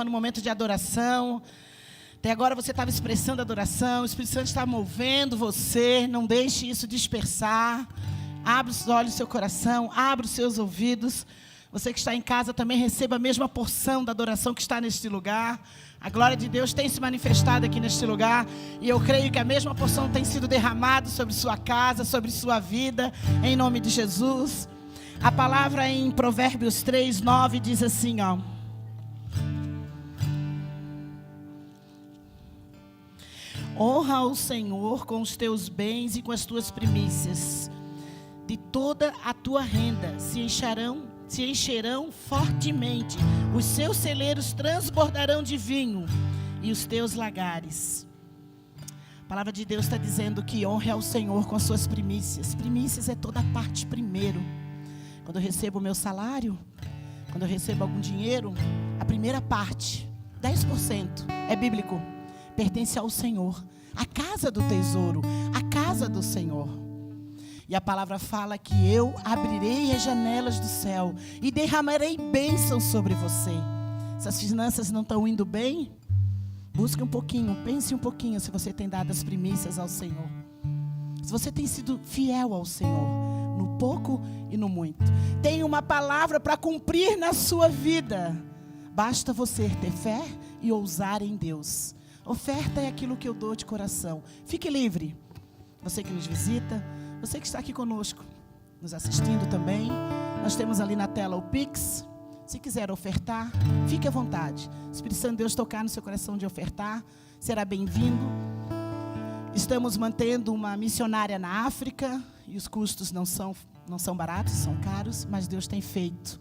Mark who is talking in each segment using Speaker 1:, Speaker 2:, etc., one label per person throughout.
Speaker 1: no momento de adoração. Até agora você estava expressando adoração, o Espírito Santo está movendo você, não deixe isso dispersar. Abra os olhos do seu coração, abra os seus ouvidos. Você que está em casa também receba a mesma porção da adoração que está neste lugar. A glória de Deus tem se manifestado aqui neste lugar. E eu creio que a mesma porção tem sido derramada sobre sua casa, sobre sua vida, em nome de Jesus. A palavra em Provérbios 3:9 diz assim, ó. Honra o Senhor com os teus bens e com as tuas primícias. De toda a tua renda se encherão fortemente. Os seus celeiros transbordarão de vinho e os teus lagares. A palavra de Deus está dizendo que honre ao Senhor com as suas primícias. Primícias é toda a parte primeiro. Quando eu recebo o meu salário, quando eu recebo algum dinheiro, a primeira parte, 10%, é bíblico. Pertence ao Senhor, a casa do tesouro, a casa do Senhor. E a palavra fala que eu abrirei as janelas do céu e derramarei bênçãos sobre você. Se as finanças não estão indo bem, busque um pouquinho, pense um pouquinho se você tem dado as primícias ao Senhor. Se você tem sido fiel ao Senhor, no pouco e no muito. Tem uma palavra para cumprir na sua vida. Basta você ter fé e ousar em Deus. Oferta é aquilo que eu dou de coração. Fique livre. Você que nos visita, você que está aqui conosco, nos assistindo também. Nós temos ali na tela o Pix. Se quiser ofertar, fique à vontade. O Espírito Santo de Deus tocar no seu coração de ofertar, será bem-vindo. Estamos mantendo uma missionária na África e os custos não são baratos, são caros, mas Deus tem feito.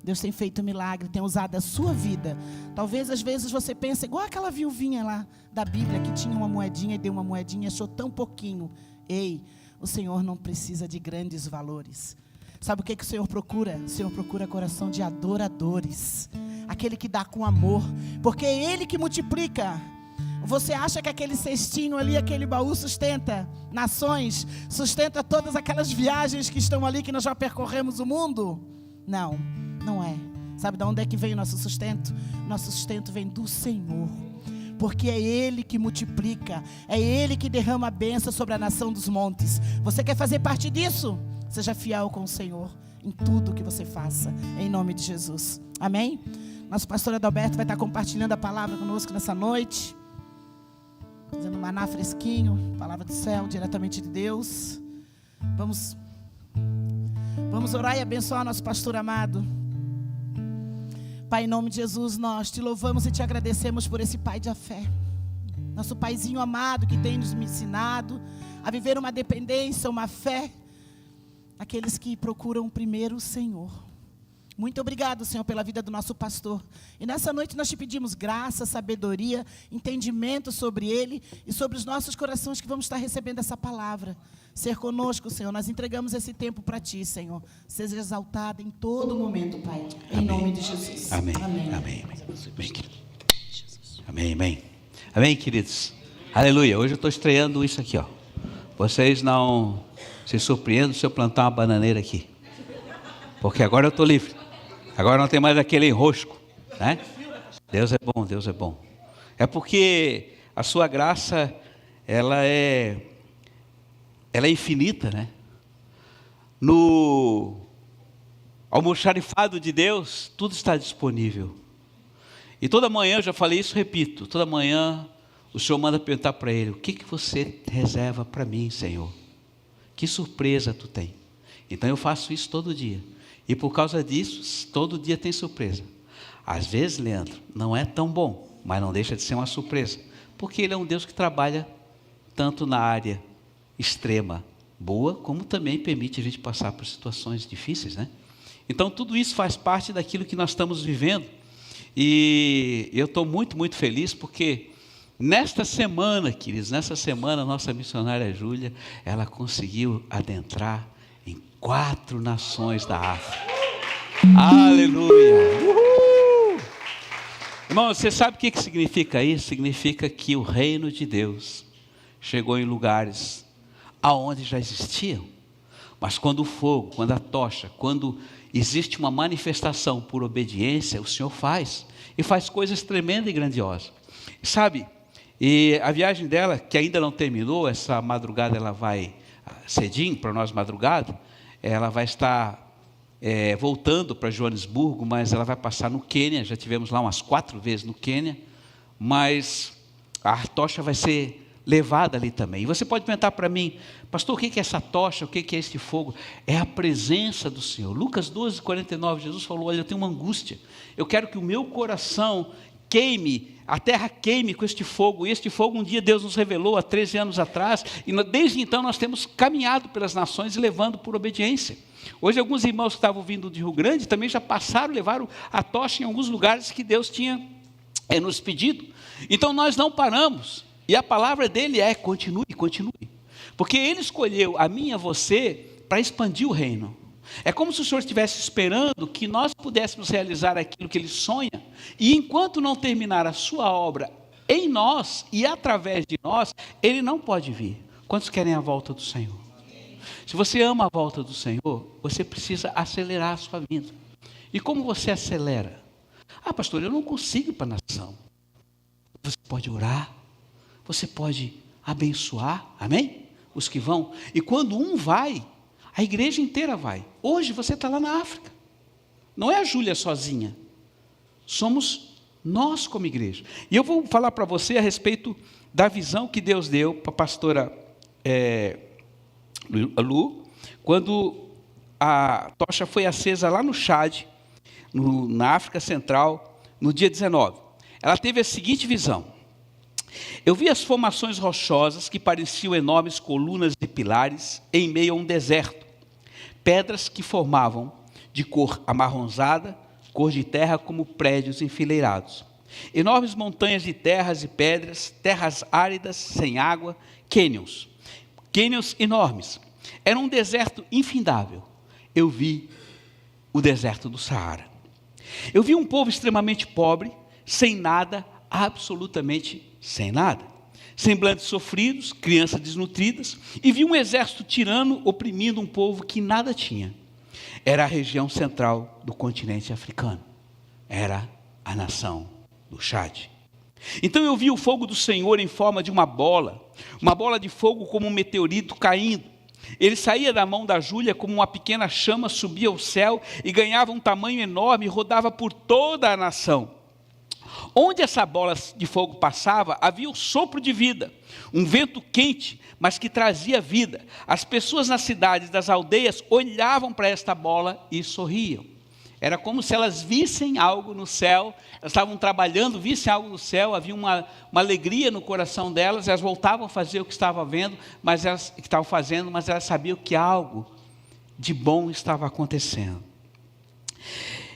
Speaker 1: Deus tem feito um milagre, tem usado a sua vida. Talvez às vezes você pense igual aquela viuvinha lá da Bíblia que tinha uma moedinha e deu uma moedinha e achou tão pouquinho. Ei, o Senhor não precisa de grandes valores. Sabe o que o Senhor procura? O Senhor procura coração de adoradores. Aquele que dá com amor, porque é Ele que multiplica. Você acha que aquele cestinho ali, aquele baú sustenta nações? Sustenta todas aquelas viagens que estão ali, que nós já percorremos o mundo? Não. Não é. Sabe de onde é que vem o nosso sustento? Nosso sustento vem do Senhor. Porque é Ele que multiplica. É Ele que derrama a bênção sobre a nação dos montes. Você quer fazer parte disso? Seja fiel com o Senhor em tudo que você faça. Em nome de Jesus. Amém? Nosso pastor Adalberto vai estar compartilhando a palavra conosco nessa noite. Fazendo um maná fresquinho. Palavra do céu, diretamente de Deus. Vamos orar e abençoar nosso pastor amado. Pai, em nome de Jesus, nós te louvamos e te agradecemos por esse pai de fé. Nosso paizinho amado que tem nos ensinado a viver uma dependência, uma fé. Aqueles que procuram primeiro o Senhor. Muito obrigado, Senhor, pela vida do nosso pastor. E nessa noite nós te pedimos graça, sabedoria, entendimento sobre ele e sobre os nossos corações que vamos estar recebendo essa palavra. Ser conosco, Senhor, nós entregamos esse tempo para Ti, Senhor. Seja exaltado em todo momento, Pai. Em
Speaker 2: Amém.
Speaker 1: nome de Jesus.
Speaker 2: Amém.
Speaker 1: Amém.
Speaker 2: Amém. Amém, amém. Amém, queridos. Aleluia. Hoje eu estou estreando isso aqui, ó. Vocês não se surpreendam se eu plantar uma bananeira aqui. Porque agora eu estou livre. Agora não tem mais aquele enrosco, né? Deus é bom, Deus é bom. É porque a sua graça, ela é infinita, né? No almoxarifado de Deus, tudo está disponível. E toda manhã, eu já falei isso, repito, toda manhã o Senhor manda perguntar para Ele: o que você reserva para mim, Senhor? Que surpresa tu tem? Então eu faço isso todo dia. E por causa disso, todo dia tem surpresa. Às vezes, Leandro, não é tão bom, mas não deixa de ser uma surpresa. Porque Ele é um Deus que trabalha tanto na área extrema, boa, como também permite a gente passar por situações difíceis, né? Então tudo isso faz parte daquilo que nós estamos vivendo. E eu estou muito, muito feliz porque nesta semana, queridos, a nossa missionária Júlia, ela conseguiu adentrar em 4 nações da África. Aleluia! Uhul! Irmão, você sabe o que significa isso? Significa que o reino de Deus chegou em lugares aonde já existiam. Mas quando o fogo, quando a tocha, quando existe uma manifestação por obediência, o Senhor faz. e faz coisas tremendas e grandiosas. Sabe, e a viagem dela, que ainda não terminou, essa madrugada ela vai cedinho, para nós madrugada, ela vai estar voltando para Joanesburgo, mas ela vai passar no Quênia. Já tivemos lá umas 4 vezes no Quênia, mas a tocha vai ser levada ali também. E você pode perguntar para mim, pastor, o que é essa tocha, o que é este fogo? É a presença do Senhor. Lucas 12:49, Jesus falou, olha, eu tenho uma angústia, eu quero que o meu coração queime, a terra queime com este fogo. E este fogo um dia Deus nos revelou há 13 anos atrás, e desde então nós temos caminhado pelas nações e levando por obediência. Hoje alguns irmãos que estavam vindo de Rio Grande também já passaram, levaram a tocha em alguns lugares que Deus tinha nos pedido. Então nós não paramos, e a palavra dele é continue, continue, porque ele escolheu a mim e a você para expandir o reino. É como se o Senhor estivesse esperando que nós pudéssemos realizar aquilo que Ele sonha, e enquanto não terminar a sua obra em nós e através de nós, Ele não pode vir. Quantos querem a volta do Senhor? Se você ama a volta do Senhor, você precisa acelerar a sua vinda. E como você acelera? Ah, pastor, eu não consigo ir para a nação. Você pode orar, você pode abençoar, amém? Os que vão, e quando um vai, a igreja inteira vai. Hoje você está lá na África, não é a Júlia sozinha, somos nós como igreja. E eu vou falar para você a respeito da visão que Deus deu para a pastora Lu, quando a tocha foi acesa lá no Chad, na África Central, no dia 19. Ela teve a seguinte visão: eu vi as formações rochosas que pareciam enormes colunas de pilares em meio a um deserto, pedras que formavam de cor amarronzada, cor de terra como prédios enfileirados, enormes montanhas de terras e pedras, terras áridas, sem água, cânions enormes. Era um deserto infindável. Eu vi o deserto do Saara. Eu vi um povo extremamente pobre, sem nada, absolutamente sem nada, semblantes sofridos, crianças desnutridas, e vi um exército tirano oprimindo um povo que nada tinha. Era a região central do continente africano, era a nação do Chad. Então eu vi o fogo do Senhor em forma de uma bola de fogo como um meteorito caindo. Ele saía da mão da Júlia como uma pequena chama, subia ao céu e ganhava um tamanho enorme e rodava por toda a nação. Onde essa bola de fogo passava, havia o sopro de vida, um vento quente, mas que trazia vida. As pessoas nas cidades, das aldeias, olhavam para esta bola e sorriam. Era como se elas vissem algo no céu, elas estavam trabalhando, vissem algo no céu, havia uma alegria no coração delas, elas voltavam a fazer o que estavam vendo, mas elas sabiam que algo de bom estava acontecendo.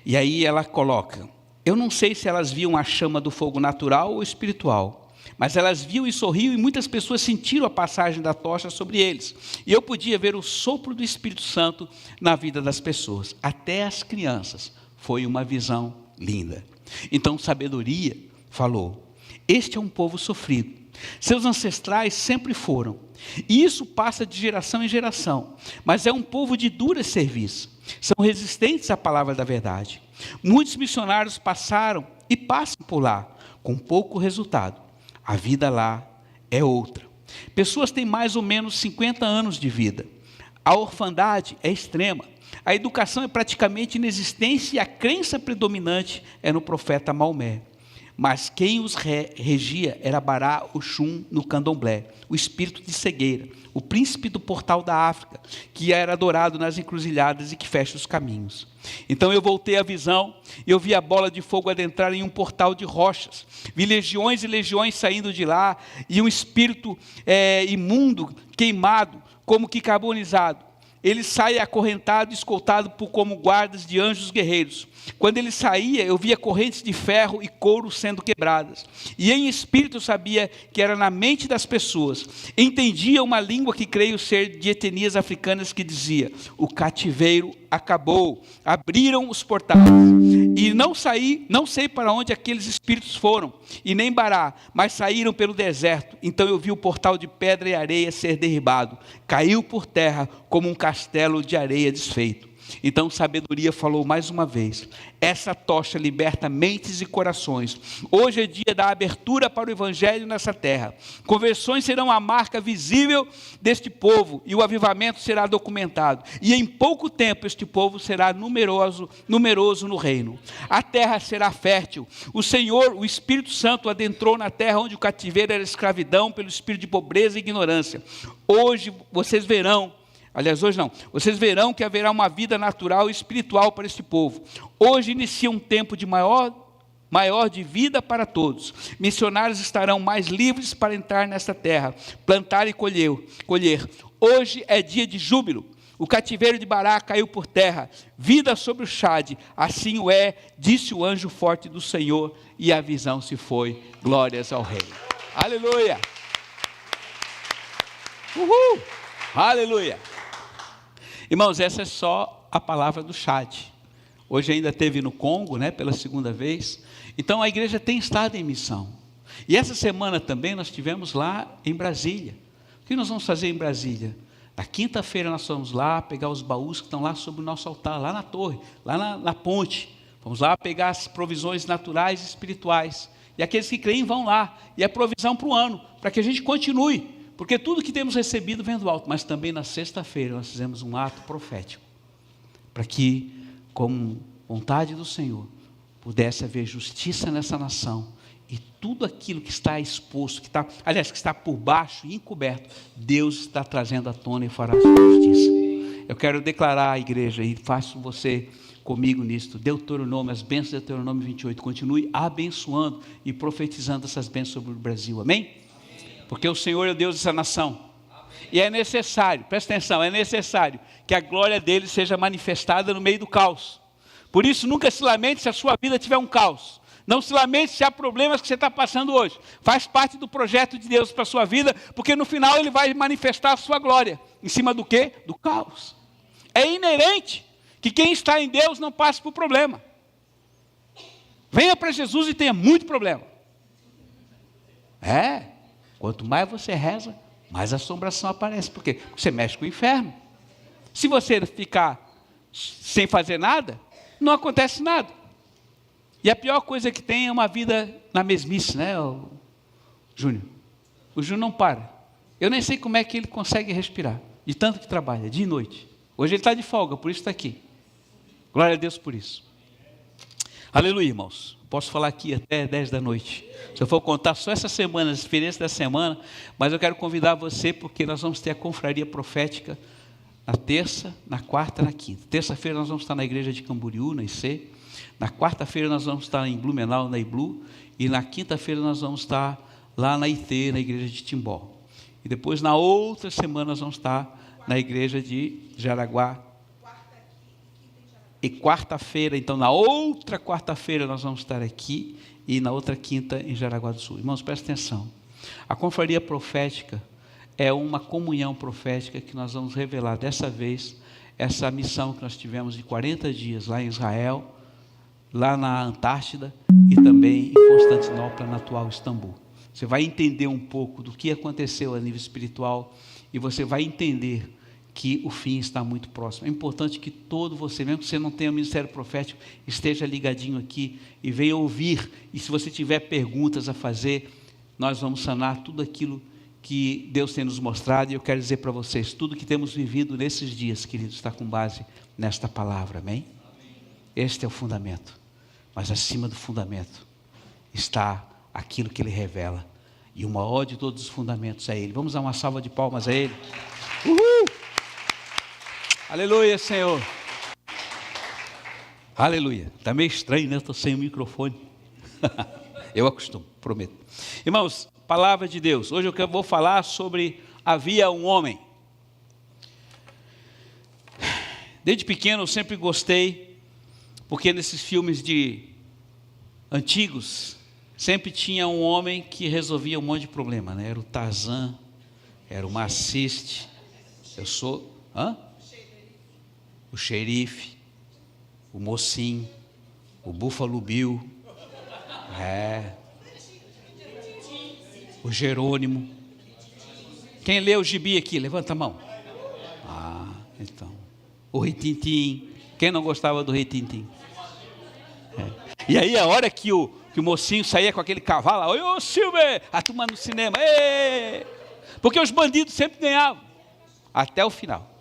Speaker 2: E aí ela coloca: eu não sei se elas viam a chama do fogo natural ou espiritual, mas elas viam e sorriam, e muitas pessoas sentiram a passagem da tocha sobre eles. E eu podia ver o sopro do Espírito Santo na vida das pessoas, até as crianças. Foi uma visão linda. Então sabedoria falou: este é um povo sofrido, seus ancestrais sempre foram, e isso passa de geração em geração, mas é um povo de dura serviço, são resistentes à palavra da verdade. Muitos missionários passaram e passam por lá, com pouco resultado. A vida lá é outra. Pessoas têm mais ou menos 50 anos de vida. A orfandade é extrema. A educação é praticamente inexistente e a crença predominante é no profeta Maomé. Mas quem os regia era Bará Oxum no candomblé, o espírito de cegueira, o príncipe do portal da África, que era adorado nas encruzilhadas e que fecha os caminhos. Então eu voltei à visão e eu vi a bola de fogo adentrar em um portal de rochas. Vi legiões e legiões saindo de lá, e um espírito imundo, queimado, como que carbonizado. Ele sai acorrentado, escoltado como guardas de anjos guerreiros. Quando ele saía, eu via correntes de ferro e couro sendo quebradas. E em espírito eu sabia que era na mente das pessoas. Entendia uma língua que creio ser de etnias africanas que dizia: o cativeiro acabou, abriram os portais. E não sei para onde aqueles espíritos foram, e nem Bará, mas saíram pelo deserto. Então eu vi o portal de pedra e areia ser derribado. Caiu por terra como um castelo de areia desfeito. Então sabedoria falou mais uma vez: essa tocha liberta mentes e corações. Hoje é dia da abertura para o evangelho nessa terra. Conversões serão a marca visível deste povo e o avivamento será documentado. E em pouco tempo este povo será numeroso no reino. A terra será fértil. O Senhor, o Espírito Santo, adentrou na terra onde o cativeiro era escravidão pelo espírito de pobreza e ignorância. Hoje vocês verão que haverá uma vida natural e espiritual para este povo. Hoje inicia um tempo de maior de vida para todos. Missionários estarão mais livres para entrar nesta terra, plantar e colher. Hoje é dia de júbilo. O cativeiro de Bará caiu por terra. Vida sobre o Chade. Assim o é, disse o anjo forte do Senhor, e a visão se foi. Glórias ao Rei. Aleluia. Uhul. Aleluia. Irmãos, essa é só a palavra do Chade. Hoje ainda teve no Congo, pela segunda vez. Então a igreja tem estado em missão. E essa semana também nós estivemos lá em Brasília. O que nós vamos fazer em Brasília? Na quinta-feira nós vamos lá pegar os baús que estão lá sobre o nosso altar, lá na torre, lá na ponte. Vamos lá pegar as provisões naturais e espirituais. E aqueles que creem vão lá. E é provisão para o ano, para que a gente continue. Porque tudo que temos recebido vem do alto. Mas também na sexta-feira nós fizemos um ato profético. Para que, com vontade do Senhor, pudesse haver justiça nessa nação. E tudo aquilo que está exposto, que está por baixo e encoberto, Deus está trazendo à tona e fará a sua justiça. Eu quero declarar à igreja, e faço você comigo nisto, Deuteronômio, as bênçãos de Deuteronômio 28, continue abençoando e profetizando essas bênçãos sobre o Brasil, amém? Porque o Senhor é o Deus dessa nação. E é necessário, presta atenção, é necessário que a glória dele seja manifestada no meio do caos. Por isso, nunca se lamente se a sua vida tiver um caos. Não se lamente se há problemas que você está passando hoje. Faz parte do projeto de Deus para a sua vida, porque no final ele vai manifestar a sua glória. Em cima do quê? Do caos. É inerente que quem está em Deus não passe por problema. Venha para Jesus e tenha muito problema. Quanto mais você reza, mais assombração aparece. Por quê? Porque você mexe com o inferno. Se você ficar sem fazer nada, não acontece nada. E a pior coisa que tem é uma vida na mesmice, Júnior? O Júnior não para. Eu nem sei como é que ele consegue respirar, de tanto que trabalha, dia e noite. Hoje ele está de folga, por isso está aqui. Glória a Deus por isso. Aleluia, irmãos. Posso falar aqui até 10 da noite. Se eu for contar só essa semana, as experiências da semana, mas eu quero convidar você, porque nós vamos ter a confraria profética na terça, na quarta e na quinta. Terça-feira nós vamos estar na igreja de Camboriú, na IC. Na quarta-feira nós vamos estar em Blumenau, na IBLU. E na quinta-feira nós vamos estar lá na IT, na igreja de Timbó. E depois, na outra semana, nós vamos estar na igreja de Jaraguá. E quarta-feira, então, na outra quarta-feira, nós vamos estar aqui. E na outra quinta, em Jaraguá do Sul. Irmãos, prestem atenção. A confraria profética é uma comunhão profética que nós vamos revelar. Dessa vez, essa missão que nós tivemos de 40 dias lá em Israel, lá na Antártida e também em Constantinopla, na atual Istambul. Você vai entender um pouco do que aconteceu a nível espiritual e você vai entender que o fim está muito próximo. É importante que todo você, mesmo que você não tenha o ministério profético, esteja ligadinho aqui e venha ouvir. E se você tiver perguntas a fazer, nós vamos sanar tudo aquilo que Deus tem nos mostrado. E eu quero dizer para vocês, tudo que temos vivido nesses dias, queridos, está com base nesta palavra, amém? Este é o fundamento. Mas acima do fundamento está aquilo que Ele revela. E o maior de todos os fundamentos é Ele. Vamos dar uma salva de palmas a Ele. Uhul! Aleluia, Senhor. Aleluia. Está meio estranho, né? Estou sem o microfone. Eu acostumo, prometo. Irmãos, palavra de Deus. Hoje eu vou falar sobre havia um homem. Desde pequeno eu sempre gostei, porque nesses filmes antigos, sempre tinha um homem que resolvia um monte de problema, né? Era o Tarzan, era o Maciste, o xerife, o mocinho, o Buffalo Bill, o Jerônimo. Quem lê o gibi aqui? Levanta a mão. Então, o Ritintim. Quem não gostava do Rei Tintim? E aí a hora que o mocinho saía com aquele cavalo, ô Silver, a turma no cinema, ê! Porque os bandidos sempre ganhavam, até o final.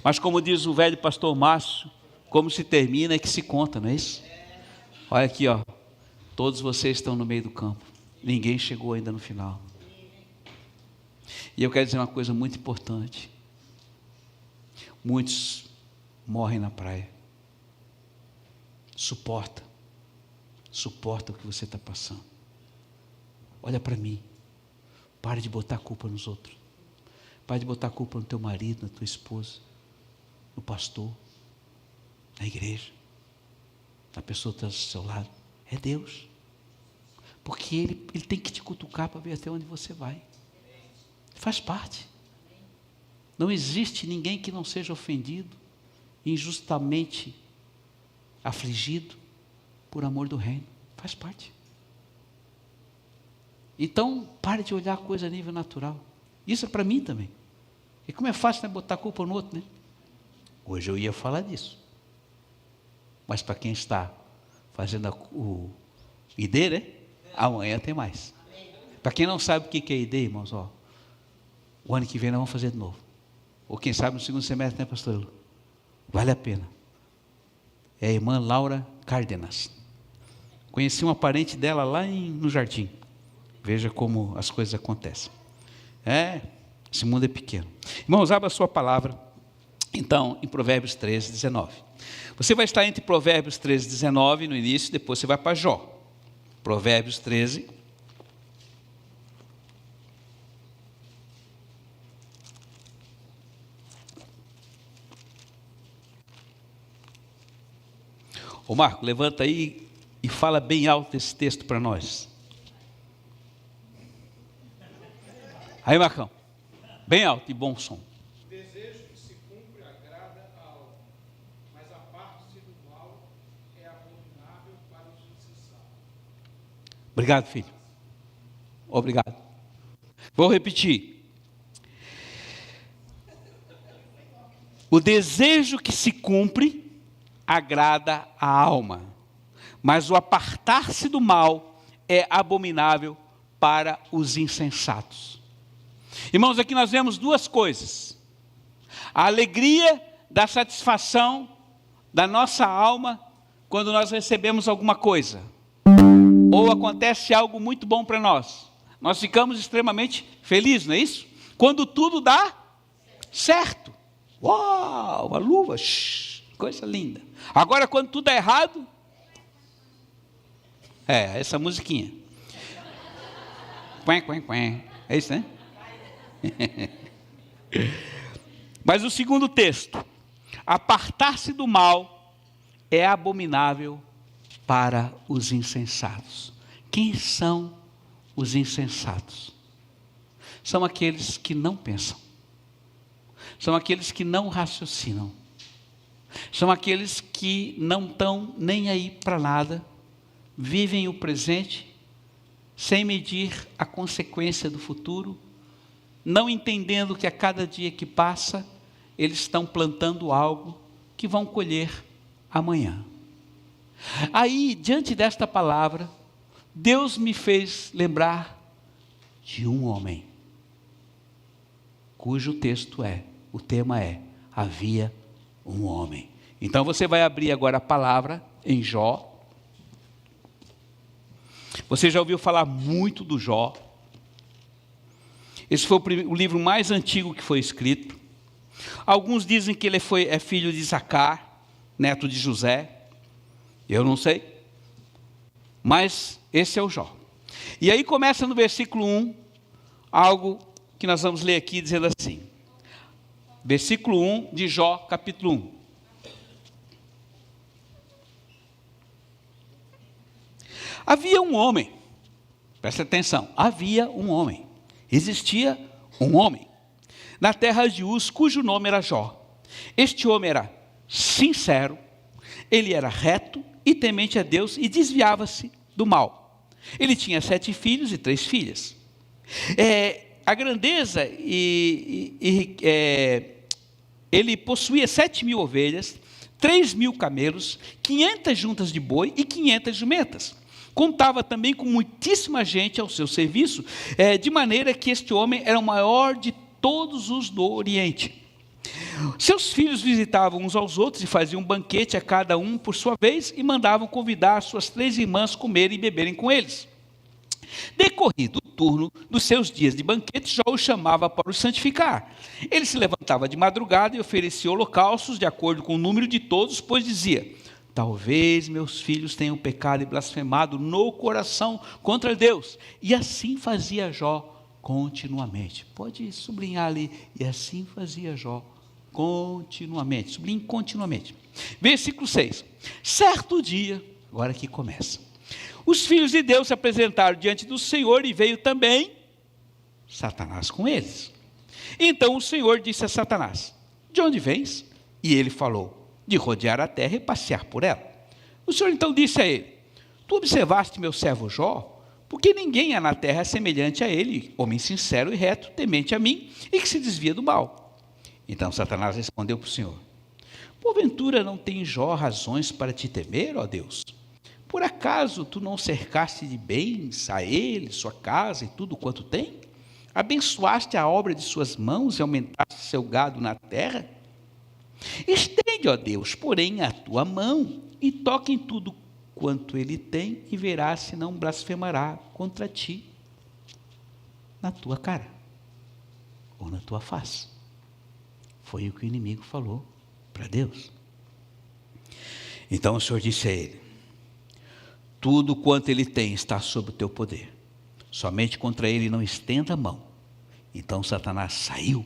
Speaker 2: Mas como diz o velho pastor Márcio, como se termina é que se conta, não é isso? Olha aqui, ó, todos vocês estão no meio do campo, ninguém chegou ainda no final. E eu quero dizer uma coisa muito importante, muitos morrem na praia. Suporta o que você está passando. Olha para mim, pare de botar a culpa nos outros, pare de botar a culpa no teu marido, na tua esposa, no pastor, na igreja, na pessoa que está do seu lado. É Deus, porque Ele tem que te cutucar para ver até onde você vai. Faz parte. Não existe ninguém que não seja ofendido, injustamente afligido por amor do reino. Faz parte. Então, pare de olhar a coisa a nível natural. Isso é para mim também. E como é fácil, né, botar a culpa no outro, né? Hoje eu ia falar disso. Mas para quem está fazendo o ID, né? Amanhã tem mais. Para quem não sabe o que é ID, irmãos, ó, o ano que vem nós vamos fazer de novo. Ou quem sabe no segundo semestre, né, pastor Lu? Vale a pena. É a irmã Laura Cárdenas. Conheci uma parente dela lá no jardim. Veja como as coisas acontecem. Esse mundo é pequeno. Irmãos, abra a sua palavra, então, em Provérbios 13, 19. Você vai estar entre Provérbios 13, 19 no início, depois você vai para Jó. Provérbios 13. Ô Marco, levanta aí e fala bem alto esse texto para nós. Aí, Marcão, bem alto e bom som.
Speaker 3: O desejo que se cumpre agrada a alma, mas a parte do mal é abominável para os insensatos.
Speaker 2: Obrigado, filho. Obrigado. Vou repetir. O desejo que se cumpre agrada a alma, mas o apartar-se do mal é abominável para os insensatos. Irmãos, aqui nós vemos duas coisas: a alegria da satisfação da nossa alma quando nós recebemos alguma coisa, ou acontece algo muito bom para nós, nós ficamos extremamente felizes, não é isso? Quando tudo dá certo, uau, uma luva, coisa linda. Agora quando tudo é errado, essa musiquinha, é isso, né? Mas o segundo texto: apartar-se do mal é abominável para os insensatos. Quem são os insensatos? São aqueles que não pensam, são aqueles que não raciocinam, são aqueles que não estão nem aí para nada, vivem o presente sem medir a consequência do futuro, não entendendo que a cada dia que passa, eles estão plantando algo que vão colher amanhã. Aí, diante desta palavra, Deus me fez lembrar de um homem, cujo o tema é, havia um homem. Então você vai abrir agora a palavra em Jó. Você já ouviu falar muito do Jó. Esse foi o livro mais antigo que foi escrito. Alguns dizem que ele é filho de Isacar, neto de José. Eu não sei. Mas esse é o Jó. E aí começa no versículo 1, algo que nós vamos ler aqui, dizendo assim. Versículo 1 de Jó, capítulo 1. Havia um homem, presta atenção, havia um homem, existia um homem, na terra de Uz, cujo nome era Jó. Este homem era sincero, ele era reto e temente a Deus e desviava-se do mal. Ele tinha 7 filhos e 3 filhas. A grandeza ele possuía 7.000 ovelhas, 3.000 camelos, 500 juntas de boi e 500 jumentas. Contava também com muitíssima gente ao seu serviço, de maneira que este homem era o maior de todos os do Oriente. Seus filhos visitavam uns aos outros e faziam um banquete a cada um por sua vez e mandavam convidar suas 3 irmãs comerem e beberem com eles. Decorrido o turno dos seus dias de banquete, Jó os chamava para os santificar. Ele se levantava de madrugada e oferecia holocaustos de acordo com o número de todos, pois dizia: talvez meus filhos tenham pecado e blasfemado no coração contra Deus. E assim fazia Jó continuamente. Pode sublinhar ali. E assim fazia Jó continuamente. Sublinhe continuamente. Versículo 6. Certo dia, agora que começa, os filhos de Deus se apresentaram diante do Senhor e veio também Satanás com eles. Então o Senhor disse a Satanás: de onde vens? E ele falou: de rodear a terra e passear por ela. O Senhor então disse a ele: tu observaste meu servo Jó? Porque ninguém há na terra semelhante a ele, homem sincero e reto, temente a mim e que se desvia do mal. Então Satanás respondeu para o Senhor: porventura não tem Jó razões para te temer, ó Deus? Por acaso tu não cercaste de bens a ele, sua casa e tudo quanto tem? Abençoaste a obra de suas mãos e aumentaste seu gado na terra? Estende, ó Deus, porém, a tua mão e toque em tudo quanto ele tem e verás se não blasfemará contra ti na tua cara ou na tua face. Foi o que o inimigo falou para Deus. Então o Senhor disse a ele: tudo quanto ele tem está sob o teu poder, somente contra ele não estenda a mão. Então Satanás saiu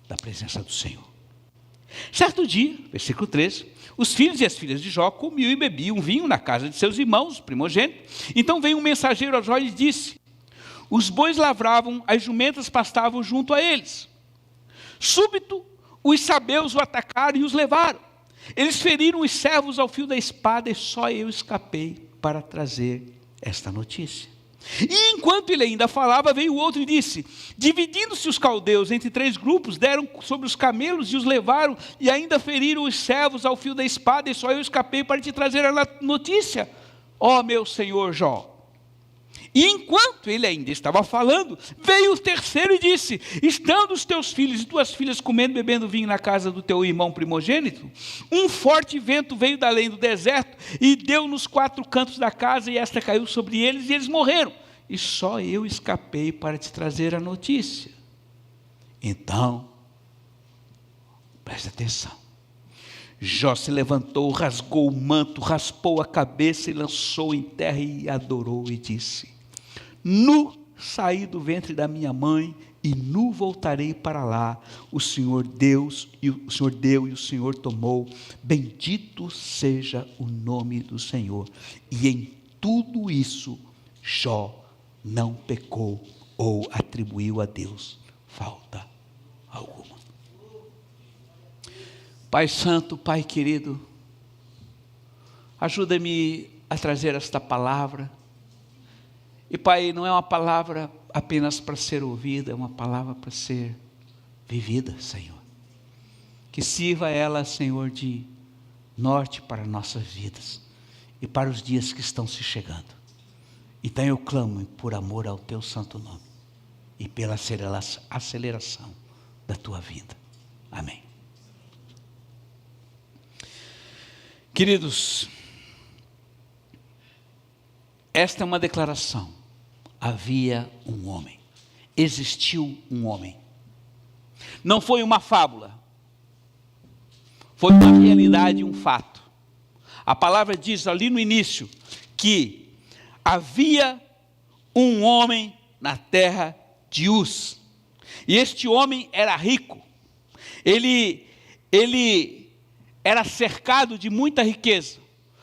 Speaker 2: da presença do Senhor. Certo dia, versículo 13, os filhos e as filhas de Jó comiam e bebiam vinho na casa de seus irmãos, primogênitos. Então veio um mensageiro a Jó e disse: os bois lavravam, as jumentas pastavam junto a eles. Súbito, os sabeus o atacaram e os levaram. Eles feriram os servos ao fio da espada e só eu escapei para trazer esta notícia. E enquanto ele ainda falava, veio o outro e disse: dividindo-se os caldeus entre 3 grupos, deram sobre os camelos e os levaram, e ainda feriram os servos ao fio da espada, e só eu escapei para te trazer a notícia, ó meu senhor Jó. E enquanto ele ainda estava falando, veio o terceiro e disse: estando os teus filhos e tuas filhas comendo e bebendo vinho na casa do teu irmão primogênito, um forte vento veio da além do deserto e deu nos 4 cantos da casa, e esta caiu sobre eles e eles morreram. E só eu escapei para te trazer a notícia. Então, preste atenção. Jó se levantou, rasgou o manto, raspou a cabeça e lançou em terra e adorou e disse: nu saí do ventre da minha mãe e nu voltarei para lá. O Senhor deu e o Senhor tomou. Bendito seja o nome do Senhor. E em tudo isso Jó não pecou ou atribuiu a Deus falta alguma. Pai Santo, Pai querido, ajuda-me a trazer esta palavra. E Pai, não é uma palavra apenas para ser ouvida, é uma palavra para ser vivida, Senhor. Que sirva ela, Senhor, de norte para nossas vidas e para os dias que estão se chegando. Então eu clamo por amor ao teu santo nome e pela aceleração da tua vida. Amém. Queridos, esta é uma declaração. Havia um homem, existiu um homem. Não foi uma fábula, foi uma realidade, um fato. A palavra diz ali no início que havia um homem na terra de Uz, e este homem era rico. Ele era cercado de muita riqueza.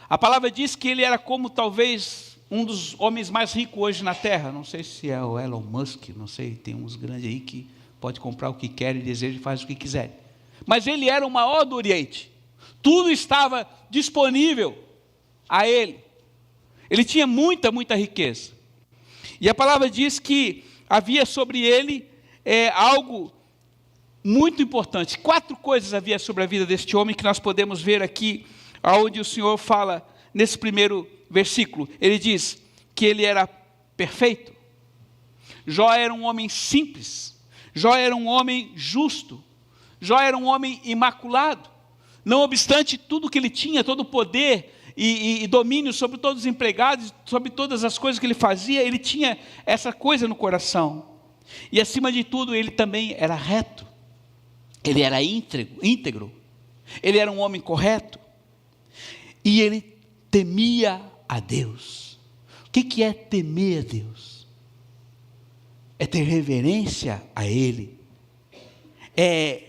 Speaker 2: A palavra diz que ele era como talvez um dos homens mais ricos hoje na terra. Não sei se é o Elon Musk, não sei, tem uns grandes aí que pode comprar o que quer e deseja e faz o que quiser. Mas ele era o maior do Oriente. Tudo estava disponível a ele. Ele tinha muita riqueza. E a palavra diz que havia sobre ele algo muito importante. 4 coisas havia sobre a vida deste homem que nós podemos ver aqui, aonde o Senhor fala nesse primeiro versículo. Ele diz que ele era perfeito. Jó era um homem simples. Jó era um homem justo. Jó era um homem imaculado. Não obstante tudo que ele tinha, todo o poder e domínio sobre todos os empregados, sobre todas as coisas que ele fazia, ele tinha essa coisa no coração. E acima de tudo, ele também era reto. Ele era íntegro. Ele era um homem correto. E ele temia a Deus. O que é temer a Deus? É ter reverência a Ele. É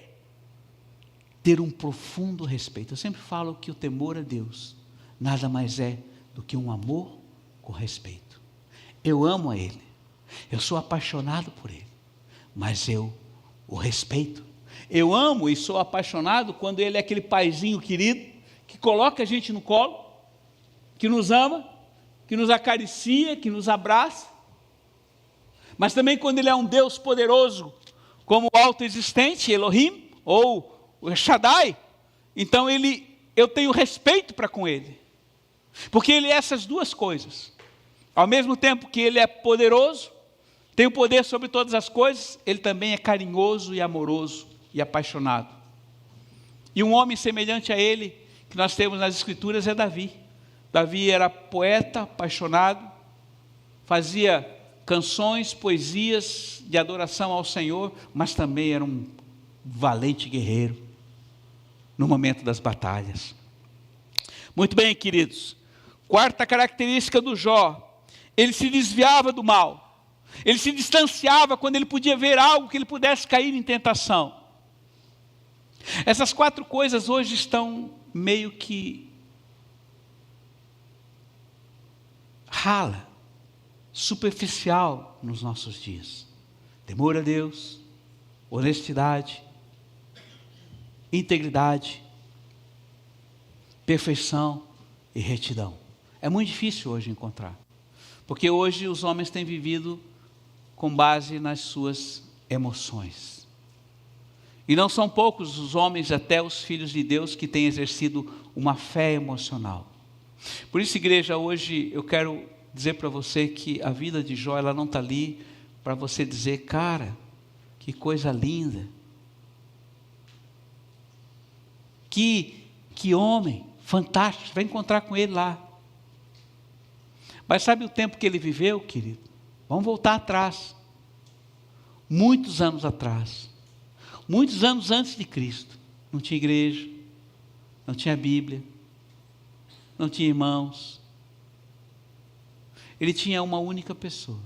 Speaker 2: ter um profundo respeito. Eu sempre falo que o temor a Deus nada mais é do que um amor com respeito. Eu amo a Ele. Eu sou apaixonado por Ele. Mas eu o respeito. Eu amo e sou apaixonado quando Ele é aquele paizinho querido que coloca a gente no colo, que nos ama, que nos acaricia, que nos abraça. Mas também quando Ele é um Deus poderoso, como o autoexistente, Elohim, ou o Shaddai, então eu tenho respeito para com Ele. Porque Ele é essas duas coisas. Ao mesmo tempo que Ele é poderoso, tem o poder sobre todas as coisas, Ele também é carinhoso e amoroso e apaixonado. E um homem semelhante a Ele, que nós temos nas Escrituras, é Davi. Davi era poeta, apaixonado, fazia canções, poesias de adoração ao Senhor, mas também era um valente guerreiro no momento das batalhas. Muito bem, queridos. 4ª característica do Jó: ele se desviava do mal. Ele se distanciava quando ele podia ver algo que ele pudesse cair em tentação. Essas 4 coisas hoje estão meio que rala, superficial nos nossos dias. Temor a Deus, honestidade, integridade, perfeição e retidão. É muito difícil hoje encontrar, porque hoje os homens têm vivido com base nas suas emoções. E não são poucos os homens, até os filhos de Deus, que têm exercido uma fé emocional. Por isso, igreja, hoje eu quero dizer para você que a vida de Jó, ela não está ali para você dizer, cara, que coisa linda. Que homem fantástico, você vai encontrar com ele lá. Mas sabe o tempo que ele viveu, querido? Vamos voltar atrás. Muitos anos atrás. Muitos anos antes de Cristo. Não tinha igreja, não tinha Bíblia, não tinha irmãos. Ele tinha uma única pessoa.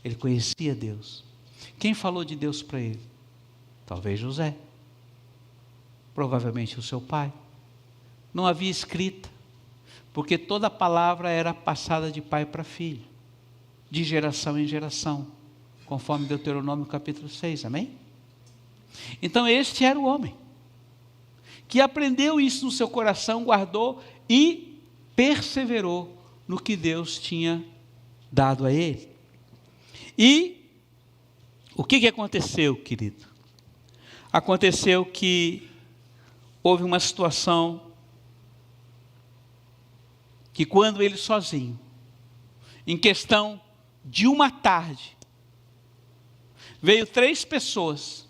Speaker 2: Ele conhecia Deus. Quem falou de Deus para ele? Talvez José. Provavelmente o seu pai. Não havia escrita, porque toda a palavra era passada de pai para filho, de geração em geração, conforme Deuteronômio capítulo 6, amém? Então este era o homem, que aprendeu isso no seu coração, guardou e perseverou no que Deus tinha dado a ele. E o que aconteceu, querido? Aconteceu que houve uma situação que, quando ele sozinho, em questão de uma tarde, veio 3 pessoas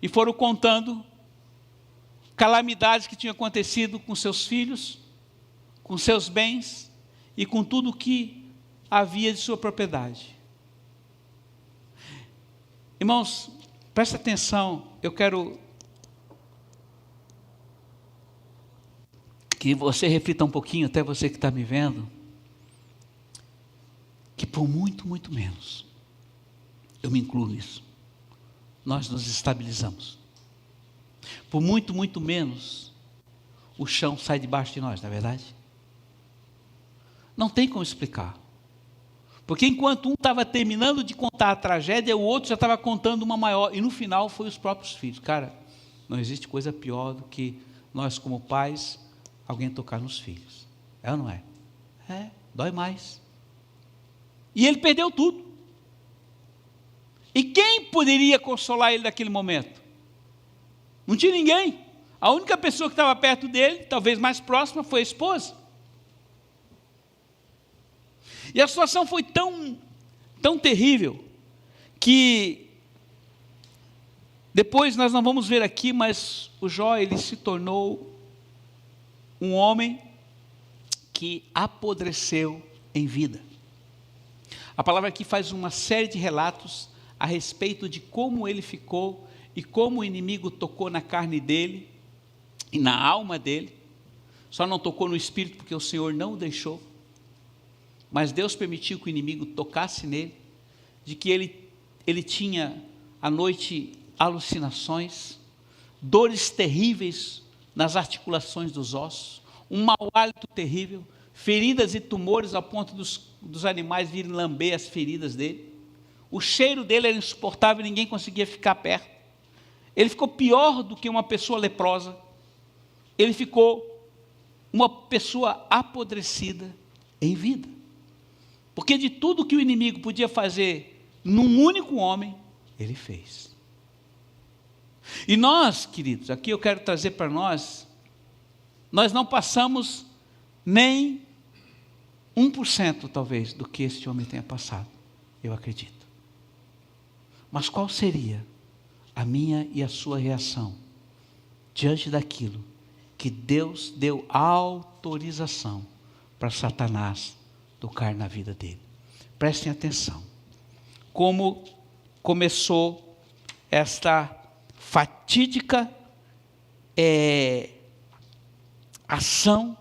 Speaker 2: e foram contando calamidades que tinham acontecido com seus filhos, com seus bens e com tudo que havia de sua propriedade. Irmãos, presta atenção, eu quero que você reflita um pouquinho, até você que está me vendo, que por muito, muito menos, eu me incluo nisso, nós nos estabilizamos. Por muito, muito menos, o chão sai debaixo de nós, não é verdade? Não tem como explicar. Porque enquanto um estava terminando de contar a tragédia, o outro já estava contando uma maior, e no final foi os próprios filhos. Cara, não existe coisa pior do que nós como pais, alguém tocar nos filhos. É ou não é? É, dói mais. E ele perdeu tudo. E quem poderia consolar ele naquele momento? Não tinha ninguém. A única pessoa que estava perto dele, talvez mais próxima, foi a esposa. E a situação foi tão terrível, que depois nós não vamos ver aqui, mas o Jó, ele se tornou um homem que apodreceu em vida. A palavra aqui faz uma série de relatos a respeito de como ele ficou e como o inimigo tocou na carne dele e na alma dele. Só não tocou no espírito porque o Senhor não o deixou, mas Deus permitiu que o inimigo tocasse nele, de que ele tinha à noite alucinações, dores terríveis nas articulações dos ossos, um mau hálito terrível, feridas e tumores ao ponto dos animais virem lamber as feridas dele. O cheiro dele era insuportável, ninguém conseguia ficar perto. Ele ficou pior do que uma pessoa leprosa. Ele ficou uma pessoa apodrecida em vida. Porque de tudo que o inimigo podia fazer num único homem, ele fez. E nós, queridos, aqui eu quero trazer para nós não passamos nem 1% talvez do que este homem tenha passado, eu acredito. Mas qual seria a minha e a sua reação diante daquilo que Deus deu autorização para Satanás tocar na vida dele? Prestem atenção, como começou esta fatídica ação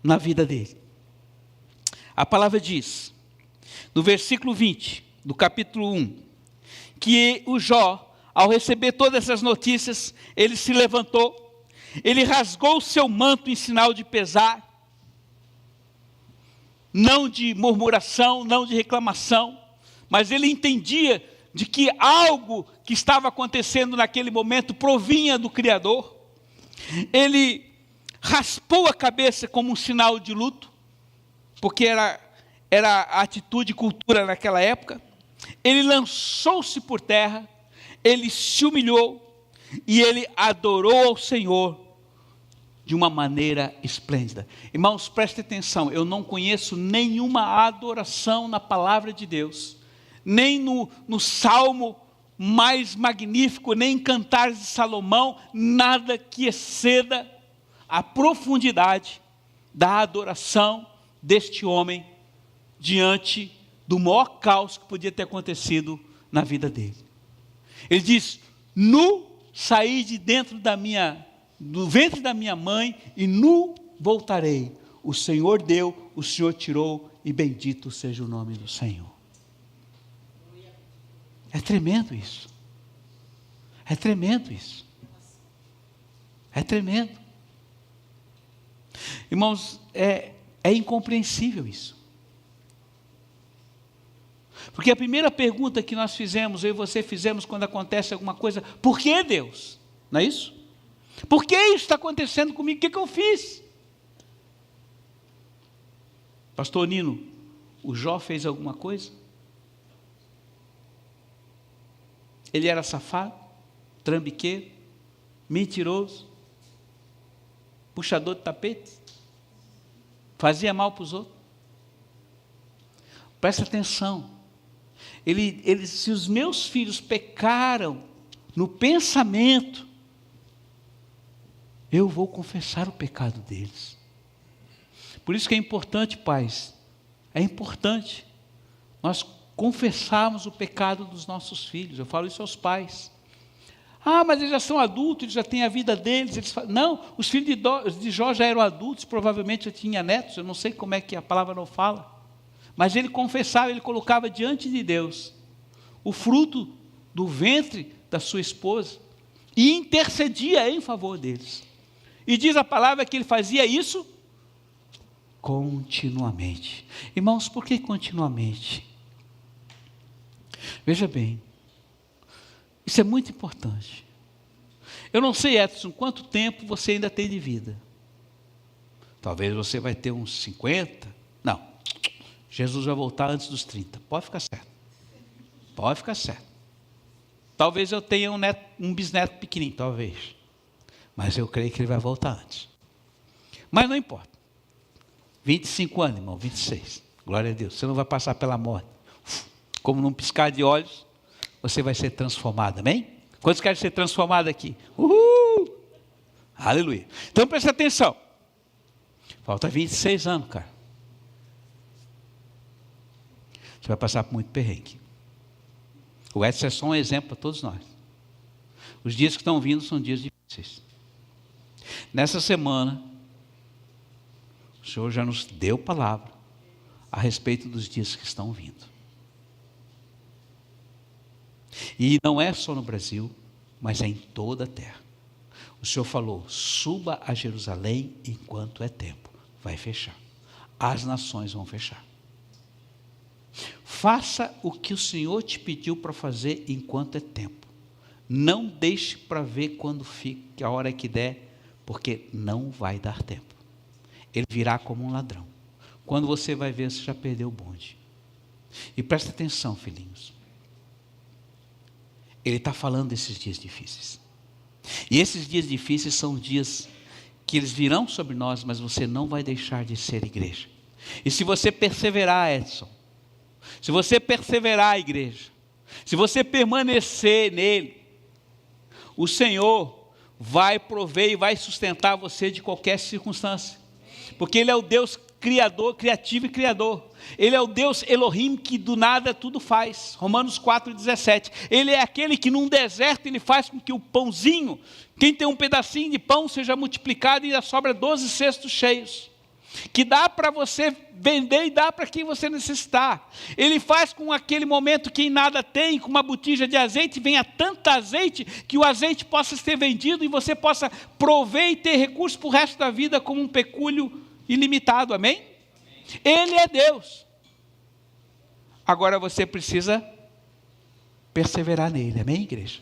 Speaker 2: na vida dele. A palavra diz, no versículo 20, do capítulo 1, que o Jó, ao receber todas essas notícias, ele se levantou, ele rasgou o seu manto em sinal de pesar, não de murmuração, não de reclamação, mas ele entendia de que algo que estava acontecendo naquele momento provinha do Criador. Ele raspou a cabeça como um sinal de luto, porque era a atitude e cultura naquela época. Ele lançou-se por terra, ele se humilhou e ele adorou ao Senhor de uma maneira esplêndida. Irmãos, prestem atenção, eu não conheço nenhuma adoração na palavra de Deus, nem no salmo mais magnífico, nem em Cantares de Salomão, nada que exceda a profundidade da adoração deste homem diante do maior caos que podia ter acontecido na vida dele. Ele diz: nu saí de dentro do ventre da minha mãe e nu voltarei. O Senhor deu, o Senhor tirou, e bendito seja o nome do Senhor. É tremendo isso. É tremendo isso. É tremendo. Irmãos, é incompreensível isso. Porque a primeira pergunta que nós fizemos, eu e você fizemos quando acontece alguma coisa: por que Deus? Não é isso? Por que isso está acontecendo comigo? O que eu fiz? Pastor Nino, o Jó fez alguma coisa? Ele era safado, trambiqueiro, mentiroso, puxador de tapete, fazia mal para os outros. Presta atenção, se os meus filhos pecaram no pensamento, eu vou confessar o pecado deles. Por isso que é importante, pais, é importante nós confessarmos o pecado dos nossos filhos. Eu falo isso aos pais. Ah, mas eles já são adultos, eles já têm a vida deles. Não, os filhos de Jó já eram adultos, provavelmente já tinha netos, eu não sei como é que a palavra não fala. Mas ele confessava, ele colocava diante de Deus o fruto do ventre da sua esposa e intercedia em favor deles. E diz a palavra que ele fazia isso continuamente. Irmãos, por que continuamente? Veja bem, isso é muito importante. Eu não sei, Edson, quanto tempo você ainda tem de vida. Talvez você vai ter uns 50. Não, Jesus vai voltar antes dos 30. Pode ficar certo. Pode ficar certo. Talvez eu tenha um bisneto pequenininho, talvez. Mas eu creio que ele vai voltar antes. Mas não importa. 25 anos, irmão, 26. Glória a Deus. Você não vai passar pela morte. Como num piscar de olhos, você vai ser transformado, amém? Quantos querem ser transformados aqui? Uhul! Aleluia. Então presta atenção. Falta 26 anos, cara. Você vai passar por muito perrengue. O Edson é só um exemplo para todos nós. Os dias que estão vindo são dias difíceis. Nessa semana, o Senhor já nos deu palavra a respeito dos dias que estão vindo. E não é só no Brasil, mas é em toda a terra. O Senhor falou, suba a Jerusalém enquanto é tempo. Vai fechar. As nações vão fechar. Faça o que o Senhor te pediu para fazer enquanto é tempo. Não deixe para ver quando fique, a hora que der, porque não vai dar tempo. Ele virá como um ladrão. Quando você vai ver, você já perdeu o bonde. E presta atenção, filhinhos. Ele está falando desses dias difíceis. E esses dias difíceis são dias que eles virão sobre nós, mas você não vai deixar de ser igreja. E se você perseverar, Edson, se você perseverar, igreja, se você permanecer nele, o Senhor vai prover e vai sustentar você de qualquer circunstância. Porque Ele é o Deus criador, criativo e criador. Ele é o Deus Elohim que do nada tudo faz. Romanos 4,17. Ele é aquele que num deserto Ele faz com que o pãozinho, quem tem um pedacinho de pão seja multiplicado e sobra 12 cestos cheios. Que dá para você vender e dá para quem você necessitar. Ele faz com aquele momento quem nada tem, com uma botija de azeite, venha tanto azeite, que o azeite possa ser vendido e você possa prover e ter recursos para o resto da vida como um pecúlio ilimitado, amém? Ele é Deus. Agora você precisa perseverar nele, amém, igreja?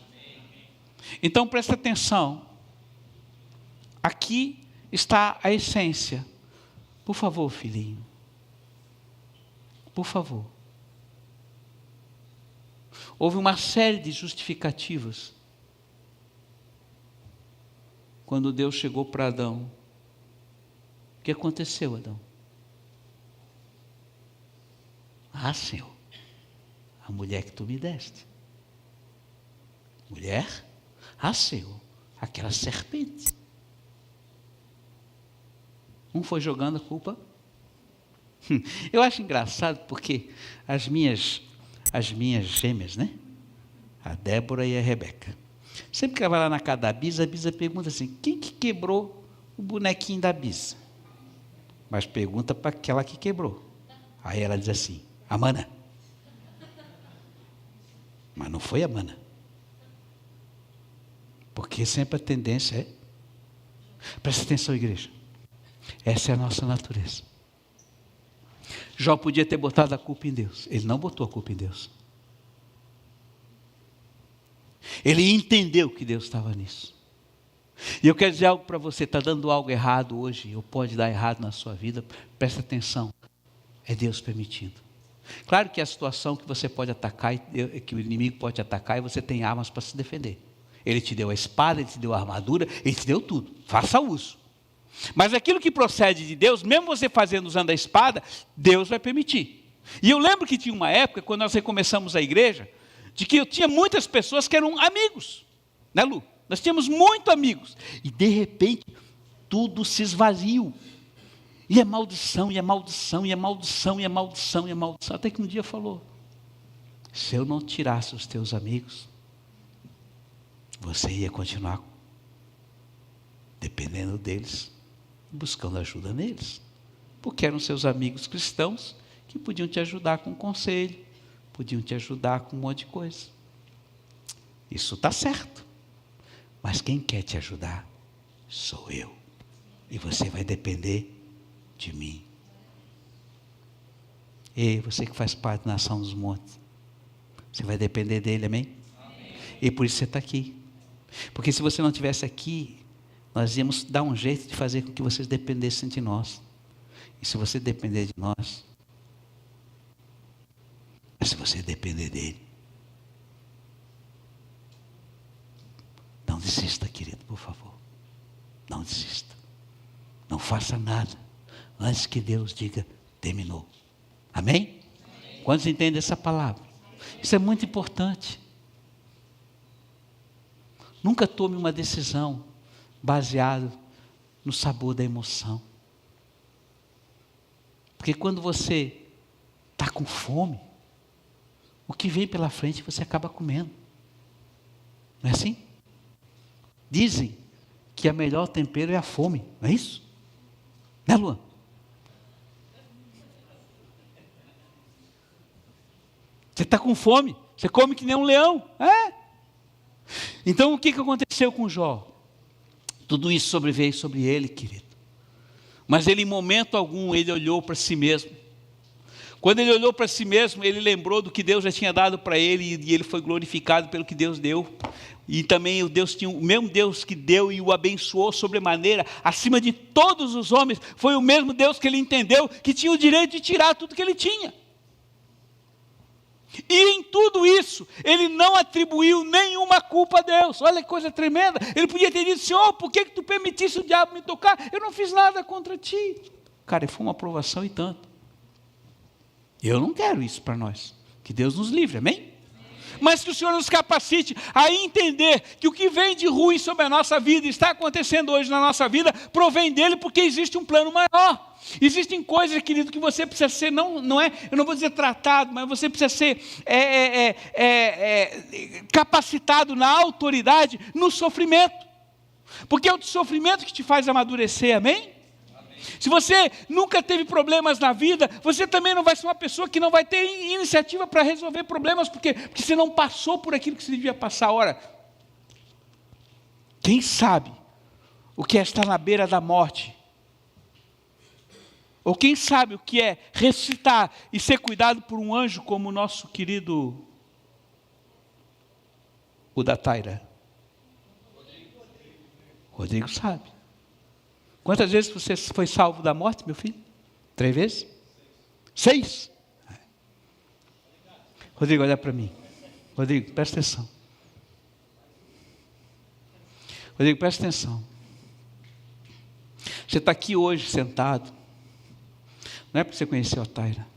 Speaker 2: Então presta atenção. Aqui está a essência. Por favor, filhinho. Por favor. Houve uma série de justificativas quando Deus chegou para Adão. O que aconteceu, Adão? Ah, Senhor, a mulher que tu me deste. Mulher? Ah, Senhor, aquela serpente. Um foi jogando a culpa. Eu acho engraçado porque as minhas gêmeas, né? A Débora e a Rebeca. Sempre que ela vai lá na casa da Bisa, a Bisa pergunta assim, quem que quebrou o bonequinho da Bisa? Mas pergunta para aquela que quebrou. Aí ela diz assim, a Mana. Mas não foi a Mana. Porque sempre a tendência é... Presta atenção, igreja. Essa é a nossa natureza. Jó podia ter botado a culpa em Deus. Ele não botou a culpa em Deus. Ele entendeu que Deus estava nisso. E eu quero dizer algo para você. Está dando algo errado hoje, ou pode dar errado na sua vida. Presta atenção. É Deus permitindo. Claro que é a situação que você pode atacar, que o inimigo pode atacar, e você tem armas para se defender. Ele te deu a espada, Ele te deu a armadura, Ele te deu tudo. Faça uso. Mas aquilo que procede de Deus, mesmo você fazendo usando a espada, Deus vai permitir. E eu lembro que tinha uma época, quando nós recomeçamos a igreja, de que eu tinha muitas pessoas que eram amigos, né, Lu? Nós tínhamos muitos amigos, e de repente, tudo se esvaziou. E é maldição, e é maldição, e é maldição, e é maldição, e é maldição. Até que um dia falou, se eu não tirasse os teus amigos, você ia continuar dependendo deles, buscando ajuda neles, porque eram seus amigos cristãos que podiam te ajudar com conselho, podiam te ajudar com um monte de coisa. Isso está certo, mas quem quer te ajudar sou eu, e você vai depender de mim. E você que faz parte da Nação dos Montes, você vai depender dele, amém? Amém. E por isso você está aqui, porque se você não estivesse aqui, nós íamos dar um jeito de fazer com que vocês dependessem de nós. E se você depender de nós, se você depender dele, desista, querido, por favor. Não desista. Não faça nada antes que Deus diga, terminou. Amém? Quantos entendem essa palavra? Isso é muito importante. Nunca tome uma decisão baseada no sabor da emoção. Porque quando você está com fome, o que vem pela frente você acaba comendo. Não é assim? Dizem que o melhor tempero é a fome, não é isso? Né, Luan? Você está com fome, você come que nem um leão. É? Então o que aconteceu com Jó? Tudo isso sobreveio sobre ele, querido. Mas ele, em momento algum, ele olhou para si mesmo. Quando ele olhou para si mesmo, ele lembrou do que Deus já tinha dado para ele, e ele foi glorificado pelo que Deus deu. E também o mesmo Deus que deu e o abençoou sobremaneira, acima de todos os homens, foi o mesmo Deus que ele entendeu que tinha o direito de tirar tudo que ele tinha. E em tudo isso, ele não atribuiu nenhuma culpa a Deus. Olha que coisa tremenda. Ele podia ter dito, Senhor, por que tu permitisse o diabo me tocar? Eu não fiz nada contra ti. Cara, foi uma aprovação e tanto. Eu não quero isso para nós. Que Deus nos livre, amém? Mas que o Senhor nos capacite a entender que o que vem de ruim sobre a nossa vida, está acontecendo hoje na nossa vida, provém dele, porque existe um plano maior. Existem coisas, querido, que você precisa ser, não é, eu não vou dizer tratado, mas você precisa ser capacitado na autoridade, no sofrimento. Porque é o sofrimento que te faz amadurecer, amém? Se você nunca teve problemas na vida, você também não vai ser uma pessoa que não vai ter iniciativa para resolver problemas, porque você não passou por aquilo que você devia passar. Ora, quem sabe o que é estar na beira da morte? Ou quem sabe o que é ressuscitar e ser cuidado por um anjo como o nosso querido, o da Taira? Rodrigo sabe. Quantas vezes você foi salvo da morte, meu filho? 3 vezes? 6? Rodrigo, olha para mim. Rodrigo, presta atenção. Rodrigo, presta atenção. Você está aqui hoje sentado. Não é porque você conheceu a Taira.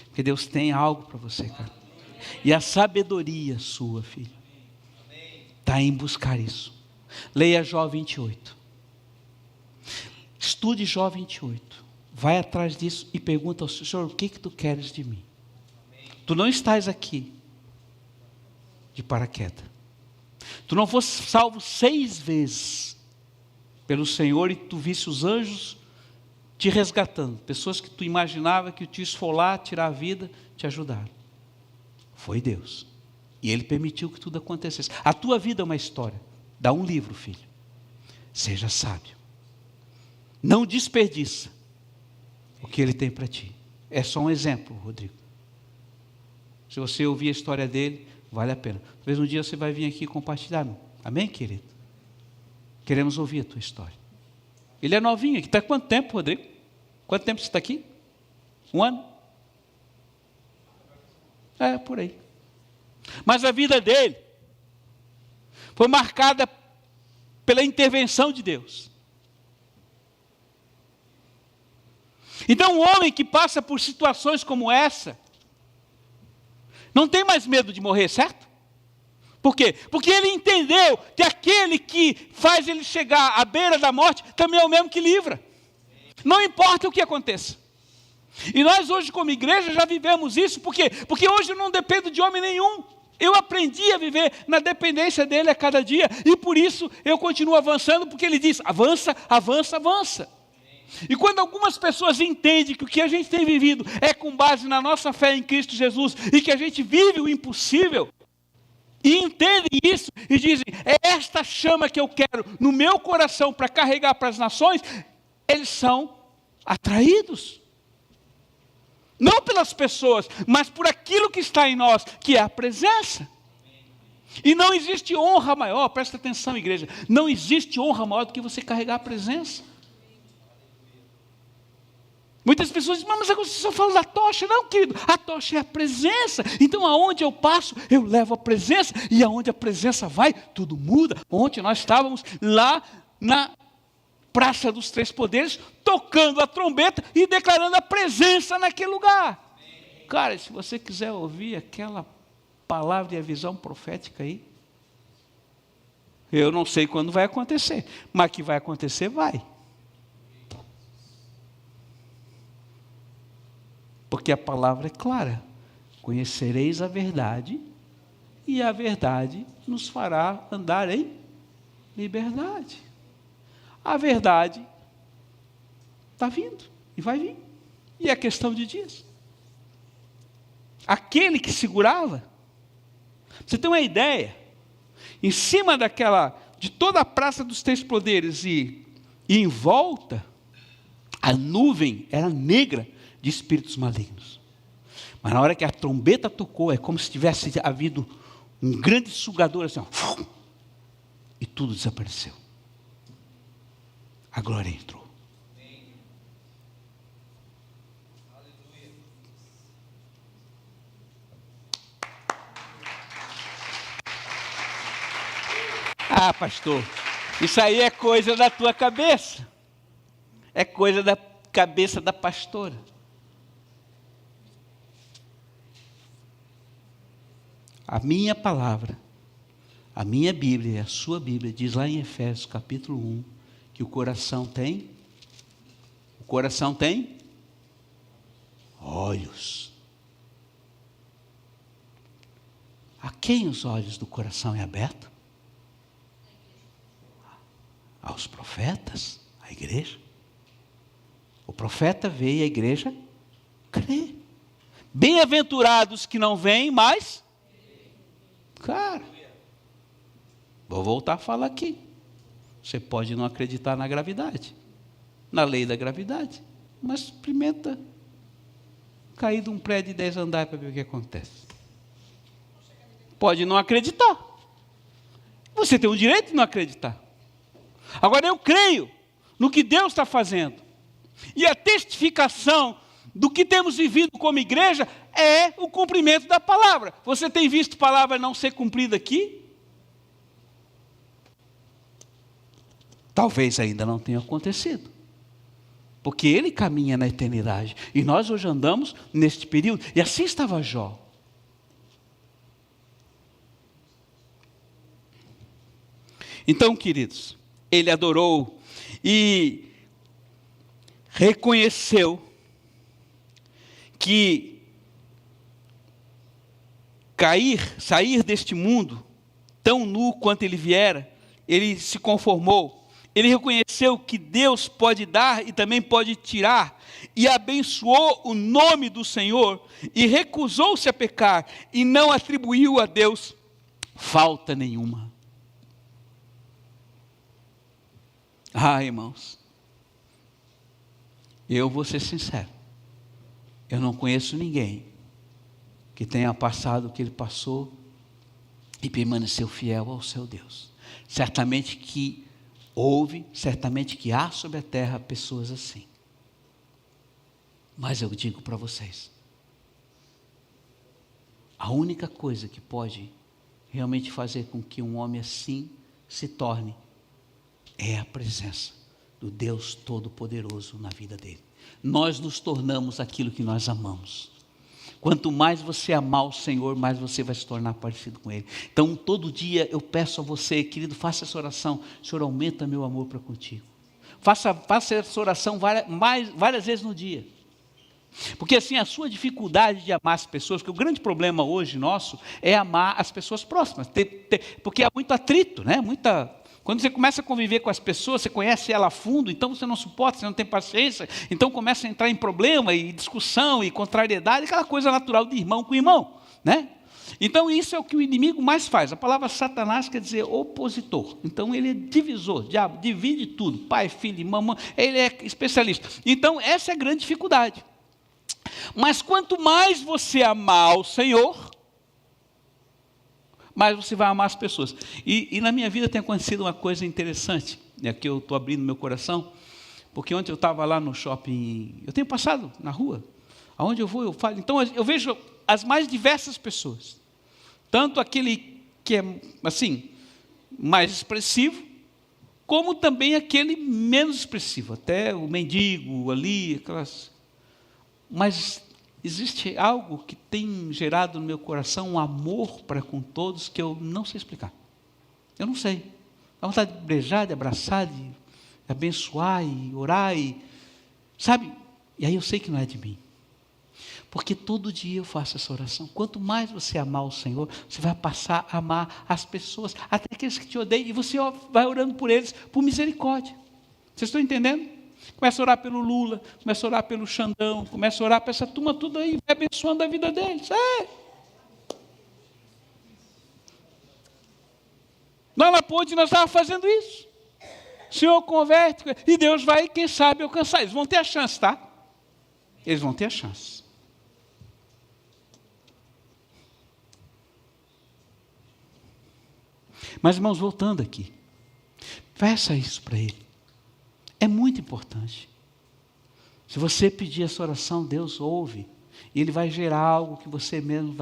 Speaker 2: Porque Deus tem algo para você, cara. E a sabedoria sua, filho, está em buscar isso. Leia Jó 28. Estude Jó 28. Vai atrás disso e pergunta ao Senhor, o que tu queres de mim? Tu não estás aqui de paraquedas. Tu não foste salvo 6 vezes pelo Senhor e tu visse os anjos te resgatando. Pessoas que tu imaginava que te esfolar, tirar a vida, te ajudaram. Foi Deus. E Ele permitiu que tudo acontecesse. A tua vida é uma história. Dá um livro, filho. Seja sábio. Não desperdiça o que Ele tem para ti. É só um exemplo, Rodrigo. Se você ouvir a história dele, vale a pena. Talvez um dia você vai vir aqui compartilhar. Amém, querido? Queremos ouvir a tua história. Ele é novinho aqui. Está quanto tempo, Rodrigo? Quanto tempo você está aqui? 1 ano? É, por aí. Mas a vida dele foi marcada pela intervenção de Deus. Então, um homem que passa por situações como essa, não tem mais medo de morrer, certo? Por quê? Porque ele entendeu que aquele que faz ele chegar à beira da morte, também é o mesmo que livra. Não importa o que aconteça. E nós hoje como igreja já vivemos isso, por quê? Porque hoje eu não dependo de homem nenhum. Eu aprendi a viver na dependência dele a cada dia, e por isso eu continuo avançando, porque ele diz, avança, avança, avança. E quando algumas pessoas entendem que o que a gente tem vivido é com base na nossa fé em Cristo Jesus, e que a gente vive o impossível, e entendem isso, e dizem, é esta chama que eu quero no meu coração para carregar para as nações, eles são atraídos. Não pelas pessoas, mas por aquilo que está em nós, que é a presença. E não existe honra maior, presta atenção, igreja, não existe honra maior do que você carregar a presença. Muitas pessoas dizem, mas você só fala da tocha. Não, querido, a tocha é a presença. Então aonde eu passo, eu levo a presença. E aonde a presença vai, tudo muda. Ontem nós estávamos lá na Praça dos Três Poderes, tocando a trombeta e declarando a presença naquele lugar. Cara, se você quiser ouvir aquela palavra e a visão profética aí, eu não sei quando vai acontecer, mas que vai acontecer, vai. Porque a palavra é clara: conhecereis a verdade, e a verdade nos fará andar em liberdade. A verdade está vindo e vai vir, e é questão de dias. Aquele que segurava, você tem uma ideia, em cima de toda a Praça dos Três Poderes e em volta, a nuvem era negra de espíritos malignos. Mas na hora que a trombeta tocou, é como se tivesse havido um grande sugador assim, ó, e tudo desapareceu. A glória entrou. Ah, pastor, isso aí é coisa da tua cabeça. É coisa da cabeça da pastora. A minha palavra, a minha Bíblia e a sua Bíblia diz lá em Efésios capítulo 1, que o coração tem olhos. A quem os olhos do coração é aberto? Aos profetas, à igreja. O profeta vê e a igreja crê. Bem-aventurados que não veem, mas... Cara, vou voltar a falar aqui. Você pode não acreditar na gravidade, na lei da gravidade, mas experimenta cair de um prédio de 10 andares para ver o que acontece. Pode não acreditar. Você tem o direito de não acreditar. Agora eu creio no que Deus está fazendo. E a testificação do que temos vivido como igreja é o cumprimento da palavra. Você tem visto palavra não ser cumprida aqui? Talvez ainda não tenha acontecido. Porque ele caminha na eternidade. E nós hoje andamos neste período. E assim estava Jó. Então, queridos, ele adorou e reconheceu que sair deste mundo, tão nu quanto ele viera, ele se conformou. Ele reconheceu que Deus pode dar e também pode tirar, e abençoou o nome do Senhor, e recusou-se a pecar, e não atribuiu a Deus falta nenhuma. Ah, irmãos, eu vou ser sincero, eu não conheço ninguém que tenha passado o que ele passou e permaneceu fiel ao seu Deus. Certamente que houve, certamente que há sobre a terra pessoas assim. Mas eu digo para vocês, a única coisa que pode realmente fazer com que um homem assim se torne é a presença do Deus Todo-Poderoso na vida dele. Nós nos tornamos aquilo que nós amamos. Quanto mais você amar o Senhor, mais você vai se tornar parecido com Ele. Então, todo dia eu peço a você, querido, faça essa oração. Senhor, aumenta meu amor para contigo. Faça essa oração várias vezes no dia. Porque assim, a sua dificuldade de amar as pessoas, porque o grande problema hoje nosso é amar as pessoas próximas. Porque há muito atrito, né? Quando você começa a conviver com as pessoas, você conhece ela a fundo, então você não suporta, você não tem paciência, então começa a entrar em problema e discussão e contrariedade, aquela coisa natural de irmão com irmão, né? Então isso é o que o inimigo mais faz. A palavra Satanás quer dizer opositor. Então ele é divisor, diabo, divide tudo, pai, filho, mamãe, ele é especialista. Então essa é a grande dificuldade. Mas quanto mais você amar o Senhor, mais você vai amar as pessoas. E na minha vida tem acontecido uma coisa interessante, que eu estou abrindo meu coração, porque ontem eu estava lá no shopping, eu tenho passado na rua, aonde eu vou eu falo, então eu vejo as mais diversas pessoas, tanto aquele que é assim, mais expressivo, como também aquele menos expressivo, até o mendigo ali, aquelas... Mas existe algo que tem gerado no meu coração um amor para com todos que eu não sei explicar. Eu não sei. Dá vontade de beijar, de abraçar, de abençoar e orar, sabe? E aí eu sei que não é de mim. Porque todo dia eu faço essa oração. Quanto mais você amar o Senhor, você vai passar a amar as pessoas, até aqueles que te odeiam, e você vai orando por eles, por misericórdia. Vocês estão entendendo? Começa a orar pelo Lula, começa a orar pelo Xandão, começa a orar para essa turma tudo aí, vai abençoando a vida deles. Lá na ponte nós estávamos fazendo isso. O Senhor converte, e Deus vai, quem sabe, alcançar. Eles vão ter a chance, tá? Eles vão ter a chance. Mas, irmãos, voltando aqui, peça isso para Ele. É muito importante. Se você pedir essa oração, Deus ouve. E Ele vai gerar algo que você mesmo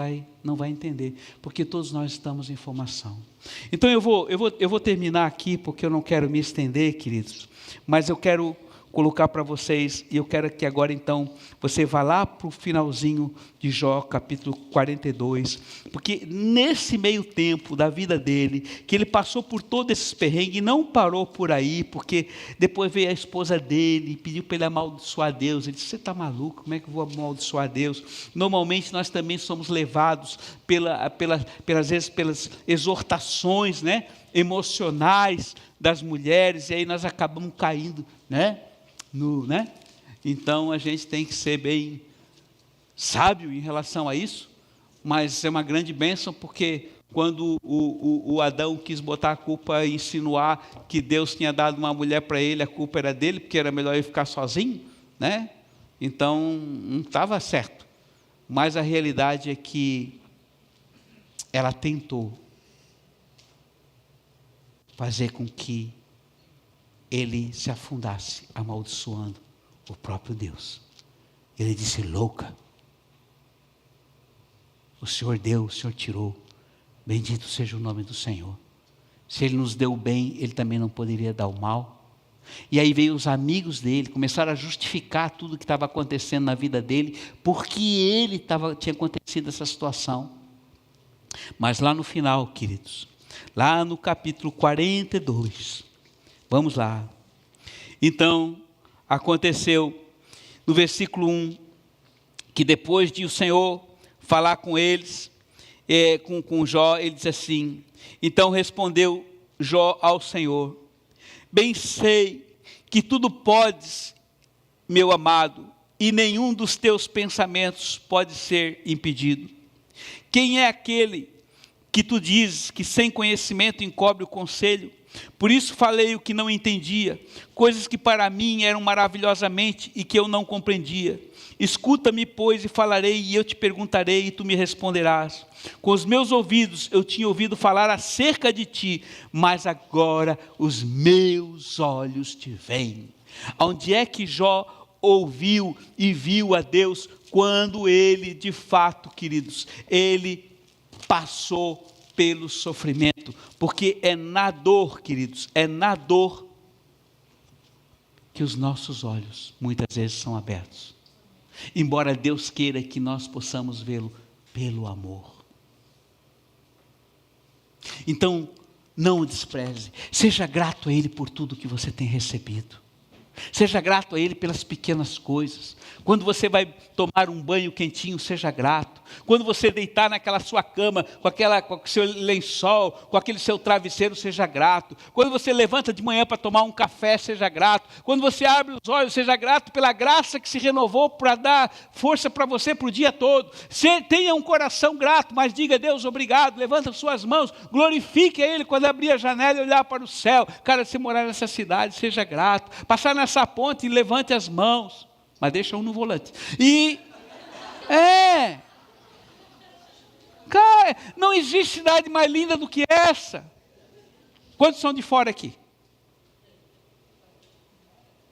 Speaker 2: não vai entender. Porque todos nós estamos em formação. Então eu vou terminar aqui, porque eu não quero me estender, queridos. Mas eu quero colocar para vocês, e eu quero que agora então, você vá lá para o finalzinho de Jó, capítulo 42, porque nesse meio tempo da vida dele, que ele passou por todo esse perrengue, e não parou por aí, porque depois veio a esposa dele, e pediu para ele amaldiçoar Deus, ele disse, você está maluco, como é que eu vou amaldiçoar Deus? Normalmente nós também somos levados pelas exortações, né, emocionais das mulheres, e aí nós acabamos caindo, né? Então a gente tem que ser bem sábio em relação a isso, mas é uma grande bênção, porque quando o Adão quis botar a culpa e insinuar que Deus tinha dado uma mulher para ele, a culpa era dele, porque era melhor ele ficar sozinho, né? Então não estava certo, mas a realidade é que ela tentou fazer com que ele se afundasse, amaldiçoando o próprio Deus. Ele disse, louca, o Senhor deu, o Senhor tirou, bendito seja o nome do Senhor. Se Ele nos deu o bem, Ele também não poderia dar o mal. E aí veio os amigos dele, começaram a justificar tudo que estava acontecendo na vida dele, porque tinha acontecido essa situação. Mas lá no final, queridos, lá no capítulo 42, vamos lá. Então, aconteceu, no versículo 1, que depois de o Senhor falar com eles, com Jó, ele diz assim, então respondeu Jó ao Senhor, bem sei que tudo podes, meu amado, e nenhum dos teus pensamentos pode ser impedido. Quem é aquele que tu dizes que sem conhecimento encobre o conselho? Por isso falei o que não entendia, coisas que para mim eram maravilhosamente e que eu não compreendia. Escuta-me, pois, e falarei, e eu te perguntarei, e tu me responderás. Com os meus ouvidos eu tinha ouvido falar acerca de ti, mas agora os meus olhos te veem. Onde é que Jó ouviu e viu a Deus? Quando ele, de fato, queridos, ele passou pelo sofrimento, porque é na dor, queridos, é na dor que os nossos olhos muitas vezes são abertos, embora Deus queira que nós possamos vê-lo pelo amor. Então, não o despreze, seja grato a Ele por tudo que você tem recebido. Seja grato a Ele pelas pequenas coisas. Quando você vai tomar um banho quentinho, seja grato. Quando você deitar naquela sua cama, com o seu lençol, com aquele seu travesseiro, seja grato. Quando você levanta de manhã para tomar um café, seja grato. Quando você abre os olhos, seja grato pela graça que se renovou para dar força para você para o dia todo. Tenha um coração grato, mas diga a Deus obrigado. Levanta suas mãos, glorifique a Ele quando abrir a janela e olhar para o céu. Cara, se morar nessa cidade, seja grato. Passar nessa ponte e levante as mãos, mas deixa um no volante. Cara, não existe cidade mais linda do que essa. Quantos são de fora aqui?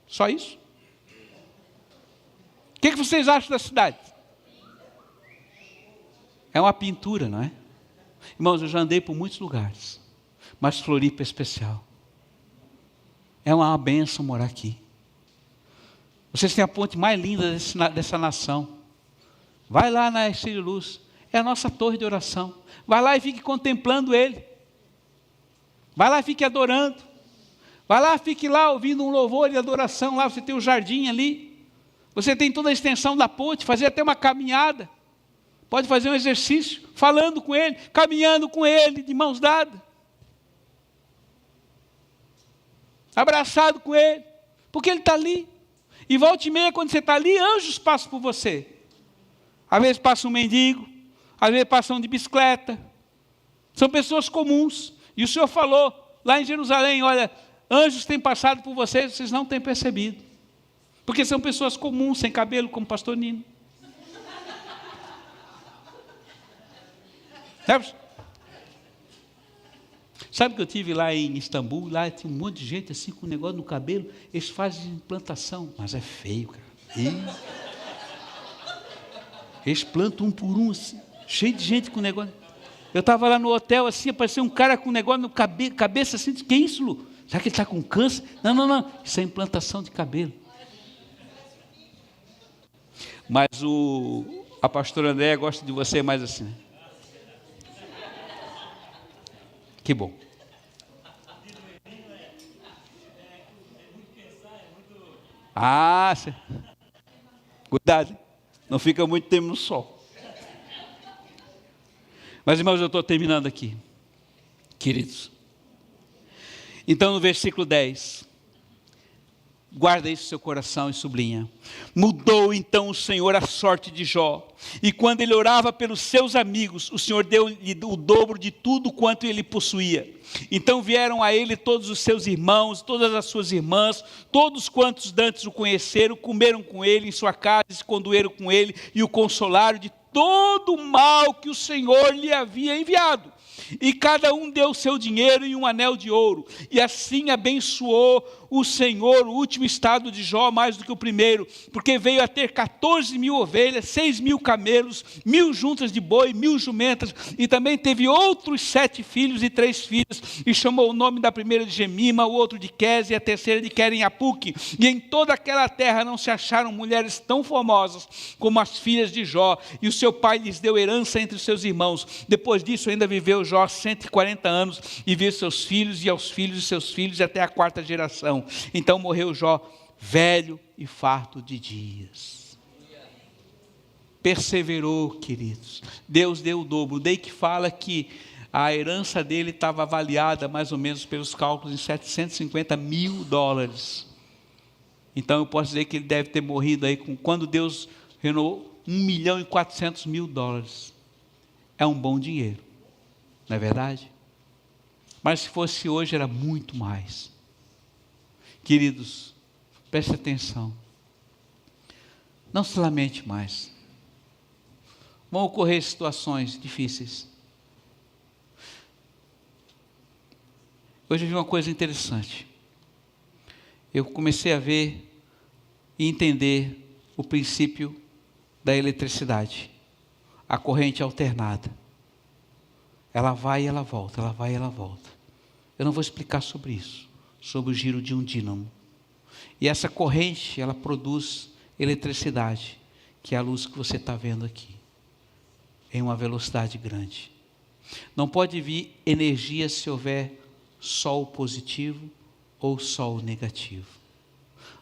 Speaker 2: Só isso. O que vocês acham da cidade? É uma pintura, não é? Irmãos, eu já andei por muitos lugares, mas Floripa é especial. É uma bênção morar aqui. Vocês têm a ponte mais linda dessa nação. Vai lá na Ercílio Luz. É a nossa torre de oração. Vai lá e fique contemplando Ele. Vai lá e fique adorando. Vai lá, fique lá ouvindo um louvor e adoração. Lá você tem o jardim ali. Você tem toda a extensão da ponte. Fazer até uma caminhada. Pode fazer um exercício. Falando com Ele. Caminhando com Ele. De mãos dadas. Abraçado com Ele. Porque Ele está ali. E volta e meia, quando você está ali, anjos passam por você. Às vezes passa um mendigo. Às vezes passam de bicicleta. São pessoas comuns. E o Senhor falou lá em Jerusalém, olha, anjos têm passado por vocês, vocês não têm percebido. Porque são pessoas comuns, sem cabelo, como o pastor Nino. Sabe que eu estive lá em Istambul, lá tinha um monte de gente assim com um negócio no cabelo, eles fazem implantação, mas é feio, cara. Eles plantam um por um, assim, cheio de gente com negócio. Eu estava lá no hotel, assim, apareceu um cara com um negócio no cabeça, assim, que é isso, Lu? Será que ele está com câncer? Não, isso é implantação de cabelo. Mas a pastora Andréia gosta de você mais assim, né? Que bom. Cuidado, hein? Não fica muito tempo no sol. Mas, irmãos, eu estou terminando aqui, queridos. Então, no versículo 10, guarda isso no seu coração e sublinha. Mudou então o Senhor a sorte de Jó, e quando ele orava pelos seus amigos, o Senhor deu-lhe o dobro de tudo quanto ele possuía. Então vieram a ele todos os seus irmãos, todas as suas irmãs, todos quantos dantes o conheceram, comeram com ele em sua casa, se conduíram com ele e o consolaram de todo o mal que o Senhor lhe havia enviado. E cada um deu o seu dinheiro e um anel de ouro. E assim abençoou o Senhor o último estado de Jó mais do que o primeiro, porque veio a ter 14.000 ovelhas, 6.000 camelos, 1.000 juntas de boi, 1.000 jumentas, e também teve outros 7 filhos e 3 filhas, e chamou o nome da primeira de Gemima, o outro de Queze, e a terceira de Queren-Apuque. E em toda aquela terra não se acharam mulheres tão formosas como as filhas de Jó, e o seu pai lhes deu herança entre os seus irmãos. Depois disso ainda viveu Jó 140 anos, e viu seus filhos e aos filhos de seus filhos até a 4ª geração. Então morreu Jó velho e farto de dias. Perseverou, queridos. Deus deu o dobro. Daí que fala que a herança dele estava avaliada mais ou menos pelos cálculos em $750 mil. Então eu posso dizer que ele deve ter morrido aí quando Deus renovou $1.400.000. É um bom dinheiro, não é verdade? Mas se fosse hoje era muito mais. Queridos, preste atenção. Não se lamente mais. Vão ocorrer situações difíceis. Hoje eu vi uma coisa interessante. Eu comecei a ver e entender o princípio da eletricidade. A corrente alternada. Ela vai e ela volta, ela vai e ela volta. Eu não vou explicar sobre isso. Sobre o giro de um dínamo. E essa corrente, ela produz eletricidade, que é a luz que você está vendo aqui, em uma velocidade grande. Não pode vir energia se houver sol positivo ou sol negativo.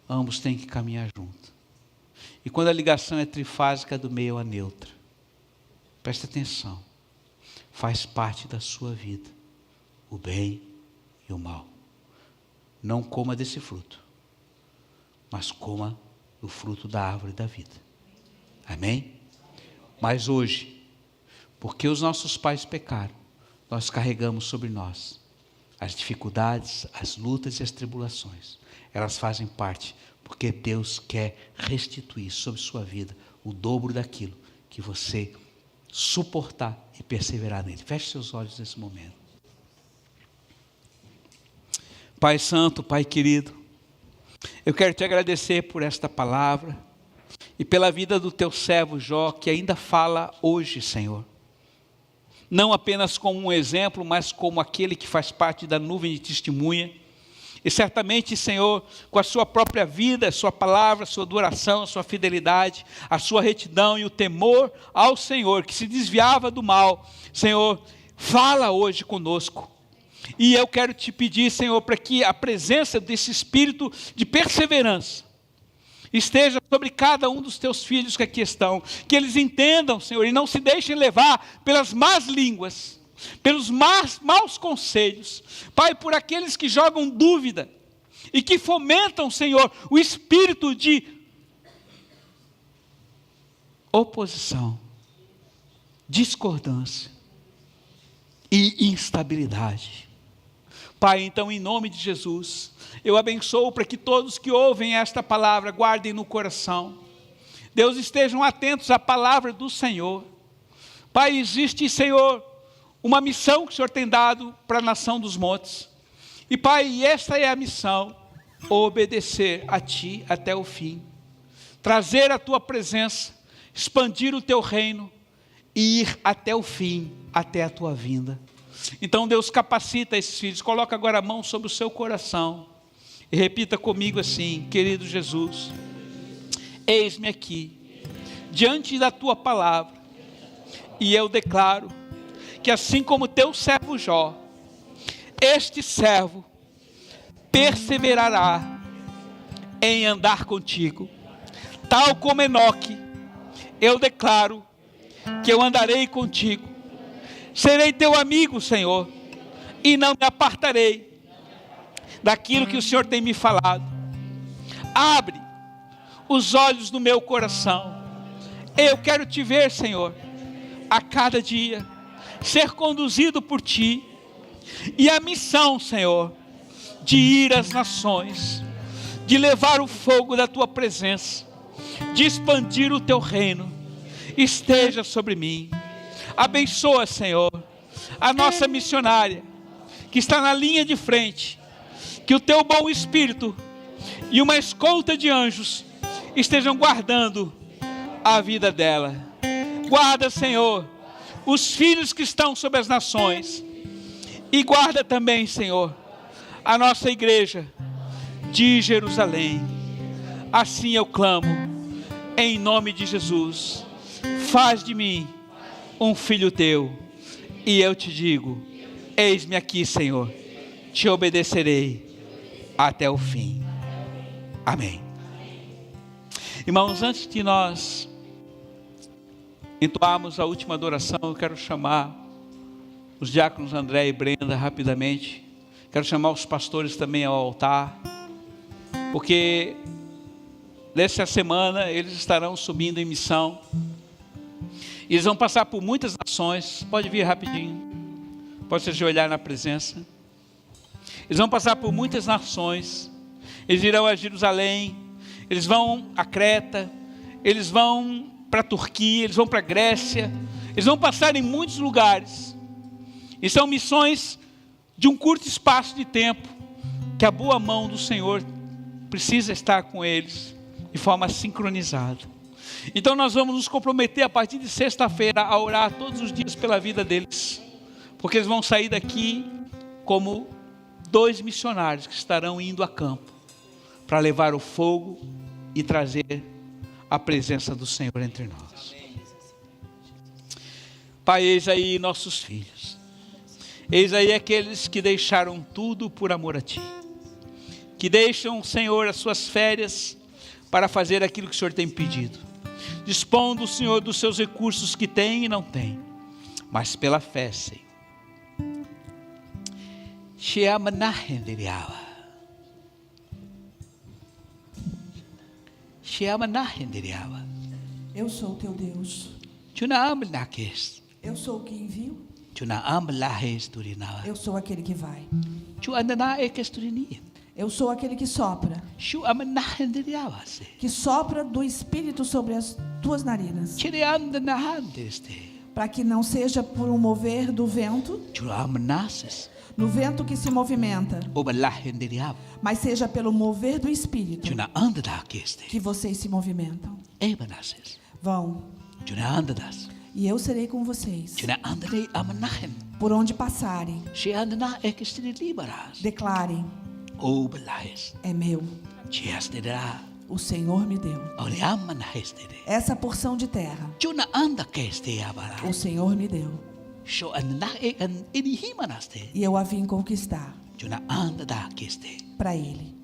Speaker 2: Ambos têm que caminhar junto. E quando a ligação é trifásica, do meio a neutra. Presta atenção. Faz parte da sua vida, o bem e o mal. Não coma desse fruto, mas coma do fruto da árvore da vida. Amém? Mas hoje, porque os nossos pais pecaram, nós carregamos sobre nós as dificuldades, as lutas e as tribulações. Elas fazem parte, porque Deus quer restituir sobre sua vida o dobro daquilo que você suportar e perseverar nele. Feche seus olhos nesse momento. Pai Santo, Pai querido, Eu quero te agradecer por esta palavra e pela vida do teu servo Jó, que ainda fala hoje, Senhor. Não apenas como um exemplo, mas como aquele que faz parte da nuvem de testemunha. E certamente, Senhor, com a sua própria vida, a sua palavra, a sua adoração, a sua fidelidade, a sua retidão e o temor ao Senhor, que se desviava do mal, Senhor, fala hoje conosco. E eu quero te pedir, Senhor, para que a presença desse espírito de perseverança esteja sobre cada um dos teus filhos que aqui estão, que eles entendam, Senhor, e não se deixem levar pelas más línguas, pelos maus conselhos, Pai, por aqueles que jogam dúvida e que fomentam, Senhor, o espírito de oposição, discordância e instabilidade. Pai, então, em nome de Jesus, eu abençoo para que todos que ouvem esta palavra guardem no coração. Deus, estejam atentos à palavra do Senhor. Pai, existe, Senhor, uma missão que o Senhor tem dado para a nação dos montes. E Pai, esta é a missão: obedecer a Ti até o fim. Trazer a Tua presença, expandir o Teu reino e ir até o fim, até a Tua vinda. Então Deus, capacita esses filhos. Coloca agora a mão sobre o seu coração e repita comigo assim: querido Jesus, eis-me aqui, diante da Tua palavra, e eu declaro que assim como Teu servo Jó, este servo perseverará em andar contigo, tal como Enoque. Eu declaro que eu andarei contigo, serei teu amigo, Senhor, e não me apartarei daquilo que o Senhor tem me falado. Abre os olhos do meu coração. Eu quero te ver, Senhor, a cada dia, ser conduzido por Ti. E a missão, Senhor, de ir às nações, de levar o fogo da Tua presença, de expandir o Teu reino, esteja sobre mim. Abençoa, Senhor, a nossa missionária, que está na linha de frente. Que o Teu bom Espírito e uma escolta de anjos estejam guardando a vida dela. Guarda, Senhor, os filhos que estão sobre as nações. E guarda também, Senhor, a nossa igreja de Jerusalém. Assim eu clamo, em nome de Jesus. Faz de mim um filho Teu, e eu te digo: eis-me aqui, Senhor, te obedecerei até o fim. Amém. Irmãos, antes de nós entoarmos a última adoração, eu quero chamar os diáconos André e Brenda rapidamente. Quero chamar os pastores também ao altar, porque nessa semana eles estarão subindo em missão. Eles vão passar por muitas nações. Pode vir rapidinho, pode se ajoelhar na presença. Eles vão passar por muitas nações. Eles irão a Jerusalém, eles vão a Creta, eles vão para a Turquia, eles vão para a Grécia, eles vão passar em muitos lugares. E são missões de um curto espaço de tempo, que a boa mão do Senhor precisa estar com eles de forma sincronizada. Então nós vamos nos comprometer a partir de sexta-feira a orar todos os dias pela vida deles, porque eles vão sair daqui como 2 missionários que estarão indo a campo para levar o fogo e trazer a presença do Senhor entre nós. Pai, eis aí nossos filhos, eis aí aqueles que deixaram tudo por amor a Ti, que deixam, Senhor, as suas férias para fazer aquilo que o Senhor tem pedido. Dispondo, Senhor, dos seus recursos que tem e não tem, mas pela fé, Senhor.
Speaker 4: Eu sou o Teu Deus. Eu sou o que envio. Eu sou aquele que vai. Eu sou aquele que sopra. Que sopra do Espírito sobre as tuas narinas. para que não seja por um mover do vento,
Speaker 2: Juna manases.
Speaker 4: no vento que se movimenta,
Speaker 2: Obalahin diriab.
Speaker 4: mas seja pelo mover do Espírito
Speaker 2: Juna andada keste.
Speaker 4: que vocês se movimentam.
Speaker 2: Manases.
Speaker 4: Vão,
Speaker 2: Juna andadas.
Speaker 4: e eu serei com vocês.
Speaker 2: Juna andade amanahin.
Speaker 4: Por onde passarem,
Speaker 2: She andana ekestri liberas.
Speaker 4: declarem:
Speaker 2: Obalahis.
Speaker 4: é meu,
Speaker 2: She astera.
Speaker 4: o Senhor me deu.
Speaker 2: Oriamanahestere.
Speaker 4: Essa porção de terra,
Speaker 2: Juna anda keste abara.
Speaker 4: o Senhor me deu,
Speaker 2: Sho andana an inihimanaste.
Speaker 4: e eu a vim conquistar
Speaker 2: Juna andada keste.
Speaker 4: para Ele.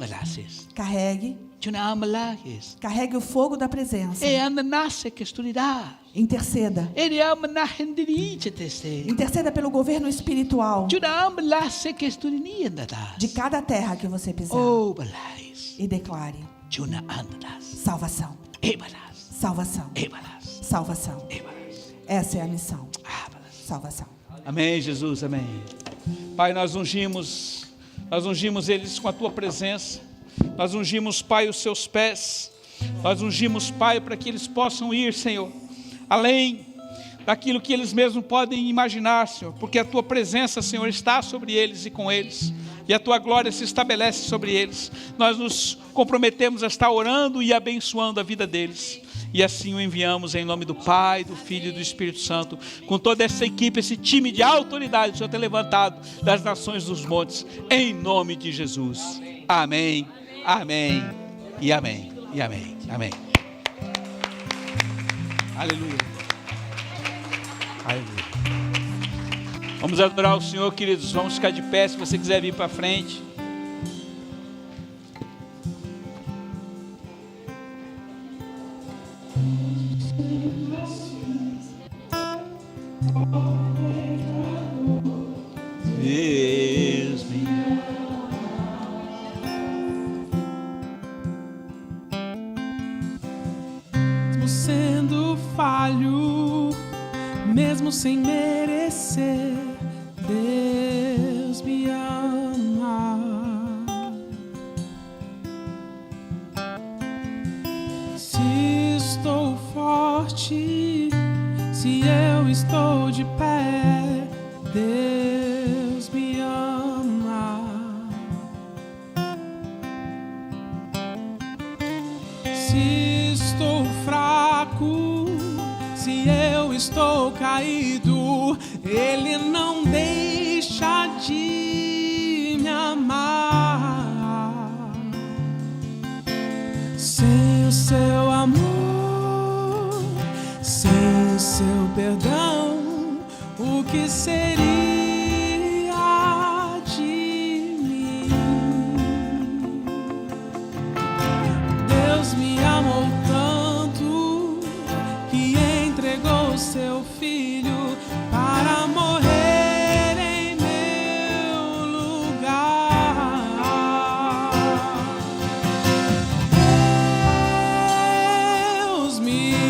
Speaker 2: Balasis.
Speaker 4: Carregue,
Speaker 2: Juna amalahis.
Speaker 4: carregue o fogo da presença.
Speaker 2: Andanase kesturida.
Speaker 4: Interceda.
Speaker 2: Eriamanahendirichete.
Speaker 4: Interceda pelo governo espiritual
Speaker 2: Juna amalase kesturini andadas.
Speaker 4: de cada terra que você pisar.
Speaker 2: Oh, balais.
Speaker 4: E declare:
Speaker 2: Juna andadas.
Speaker 4: salvação,
Speaker 2: Ebalas.
Speaker 4: salvação,
Speaker 2: Ebalas.
Speaker 4: salvação.
Speaker 2: Ebalas.
Speaker 4: Essa é a missão.
Speaker 2: Abalas.
Speaker 4: Salvação.
Speaker 2: Amém, Jesus, amém. Pai, nós ungimos eles com a tua presença. Nós ungimos, Pai, os seus pés. Nós ungimos, Pai, para que eles possam ir, Senhor, além daquilo que eles mesmos podem imaginar, Senhor, porque a tua presença, Senhor, está sobre eles e com eles, e a tua glória se estabelece sobre eles. Nós nos comprometemos a estar orando e abençoando a vida deles. E assim o enviamos em nome do Pai, do Filho e do Espírito Santo, com toda essa equipe, esse time de autoridade que o Senhor tem levantado das nações dos montes, em nome de Jesus. Amém, amém e amém, e amém, amém. Aleluia. Aleluia. Vamos adorar o Senhor, queridos. Vamos ficar de pé se você quiser vir para frente. Deus me
Speaker 5: Mesmo sendo falho, mesmo sem merecer, Deus me ama. Se estou forte, se eu estou de pé, Deus me ama. Se estou fraco, se eu estou caído, Ele não deixa de me amar. Sem o seu amor, sem o seu perdão, o que seria de mim? Deus me amou tanto que entregou seu filho para morrer em meu lugar. Deus me ama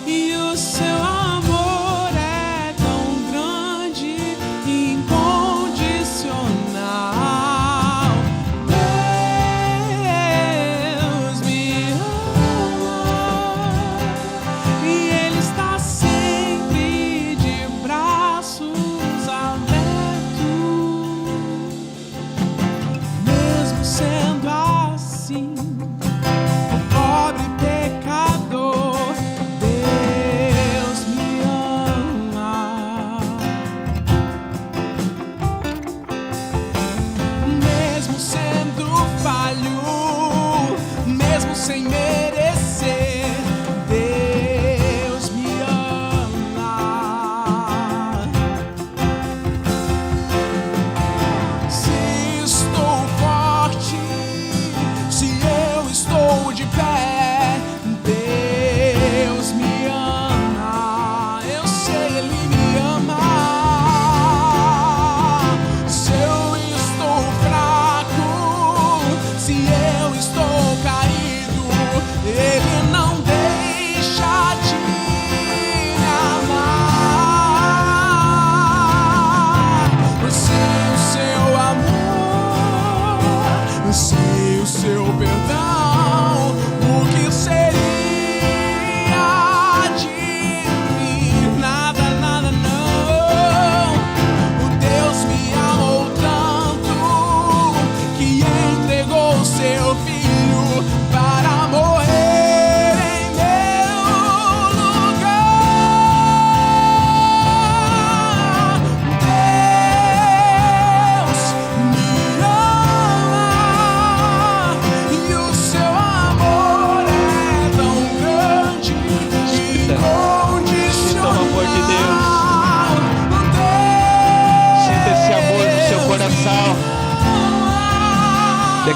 Speaker 5: e o seu amor é tão grande e incondicional. Deus me ama e Ele está sempre de braços abertos. Mesmo sendo assim, o pobre pecador, Deus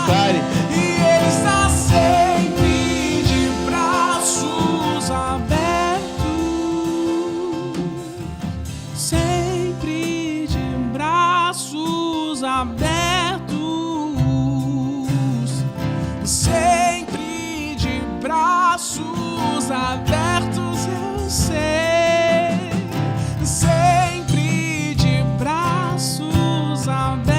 Speaker 2: declare.
Speaker 5: E Ele está sempre de braços abertos, sempre de braços abertos, sempre de braços abertos, eu sei, sempre de braços abertos,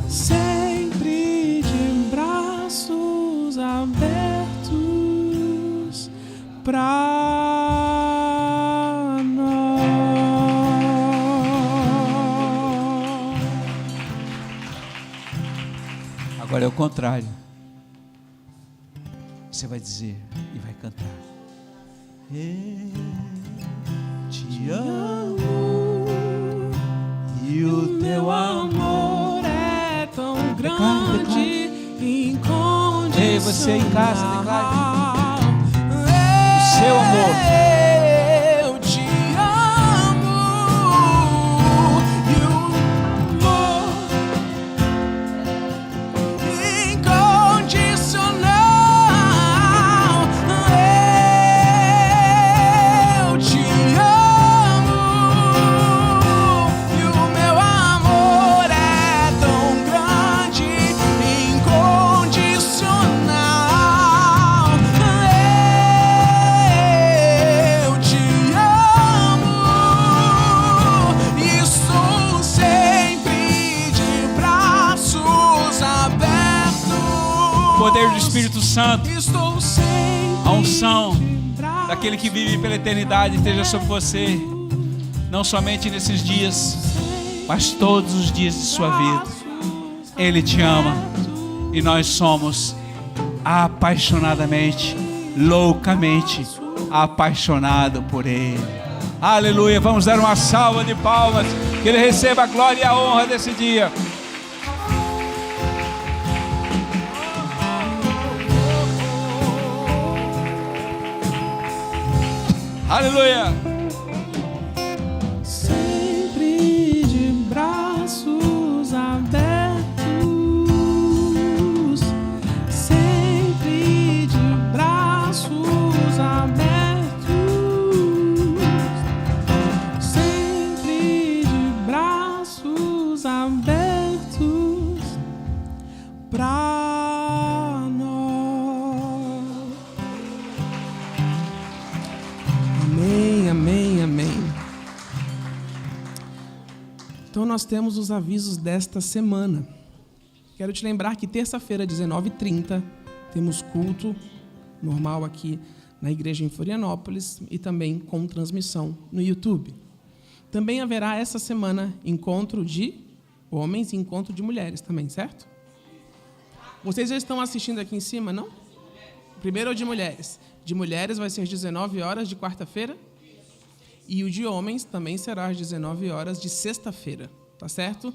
Speaker 5: sempre de braços abertos pra nós.
Speaker 2: Agora é o contrário. Você vai dizer e vai cantar. Eu te amo e o teu amor
Speaker 5: é tão
Speaker 2: Declare,
Speaker 5: grande, incondicional.
Speaker 2: Ei, você em casa, declare. O seu amor.
Speaker 5: Eu te amo e o amor incondicional. Eu te amo e o meu amor é tão grande, incondicional. Eu te amo e estou sempre de braços abertos.
Speaker 2: Poder do Espírito Santo,
Speaker 5: Estou sempre
Speaker 2: a unção
Speaker 5: de braços
Speaker 2: daquele que vive pela eternidade esteja sobre você, não somente nesses dias, mas todos os dias de sua vida. Ele te ama e nós somos apaixonadamente, loucamente apaixonados por Ele. Aleluia, vamos dar uma salva de palmas, que Ele receba a glória e a honra desse dia. Aleluia.
Speaker 5: sempre de braços abertos, sempre de braços abertos, sempre de braços abertos pra nós. Amém, amém, amém. Então nós temos os avisos desta semana. Quero te lembrar que terça-feira, 19h30, temos culto normal aqui na igreja em Florianópolis e também com transmissão no YouTube. Também haverá essa semana encontro de homens e encontro de mulheres também, certo? Vocês já estão assistindo aqui em cima, não? Primeiro é o de mulheres. De mulheres vai ser às 19 horas de quarta-feira. E o de homens também será às 19 horas de sexta-feira. Tá certo?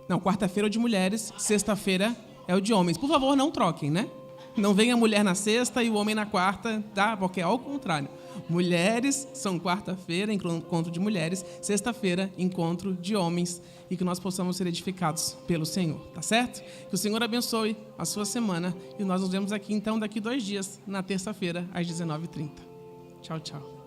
Speaker 5: Não, quarta-feira é o de mulheres, sexta-feira é o de homens. Por favor, não troquem, né? Não venha a mulher na sexta e o homem na quarta, tá? Porque é ao contrário. Mulheres são quarta-feira, encontro de mulheres. Sexta-feira, encontro de homens. E que nós possamos ser edificados pelo Senhor, tá certo? Que o Senhor abençoe a sua semana. E nós nos vemos aqui, então, daqui 2 dias, na terça-feira, às 19h30. Tchau, tchau.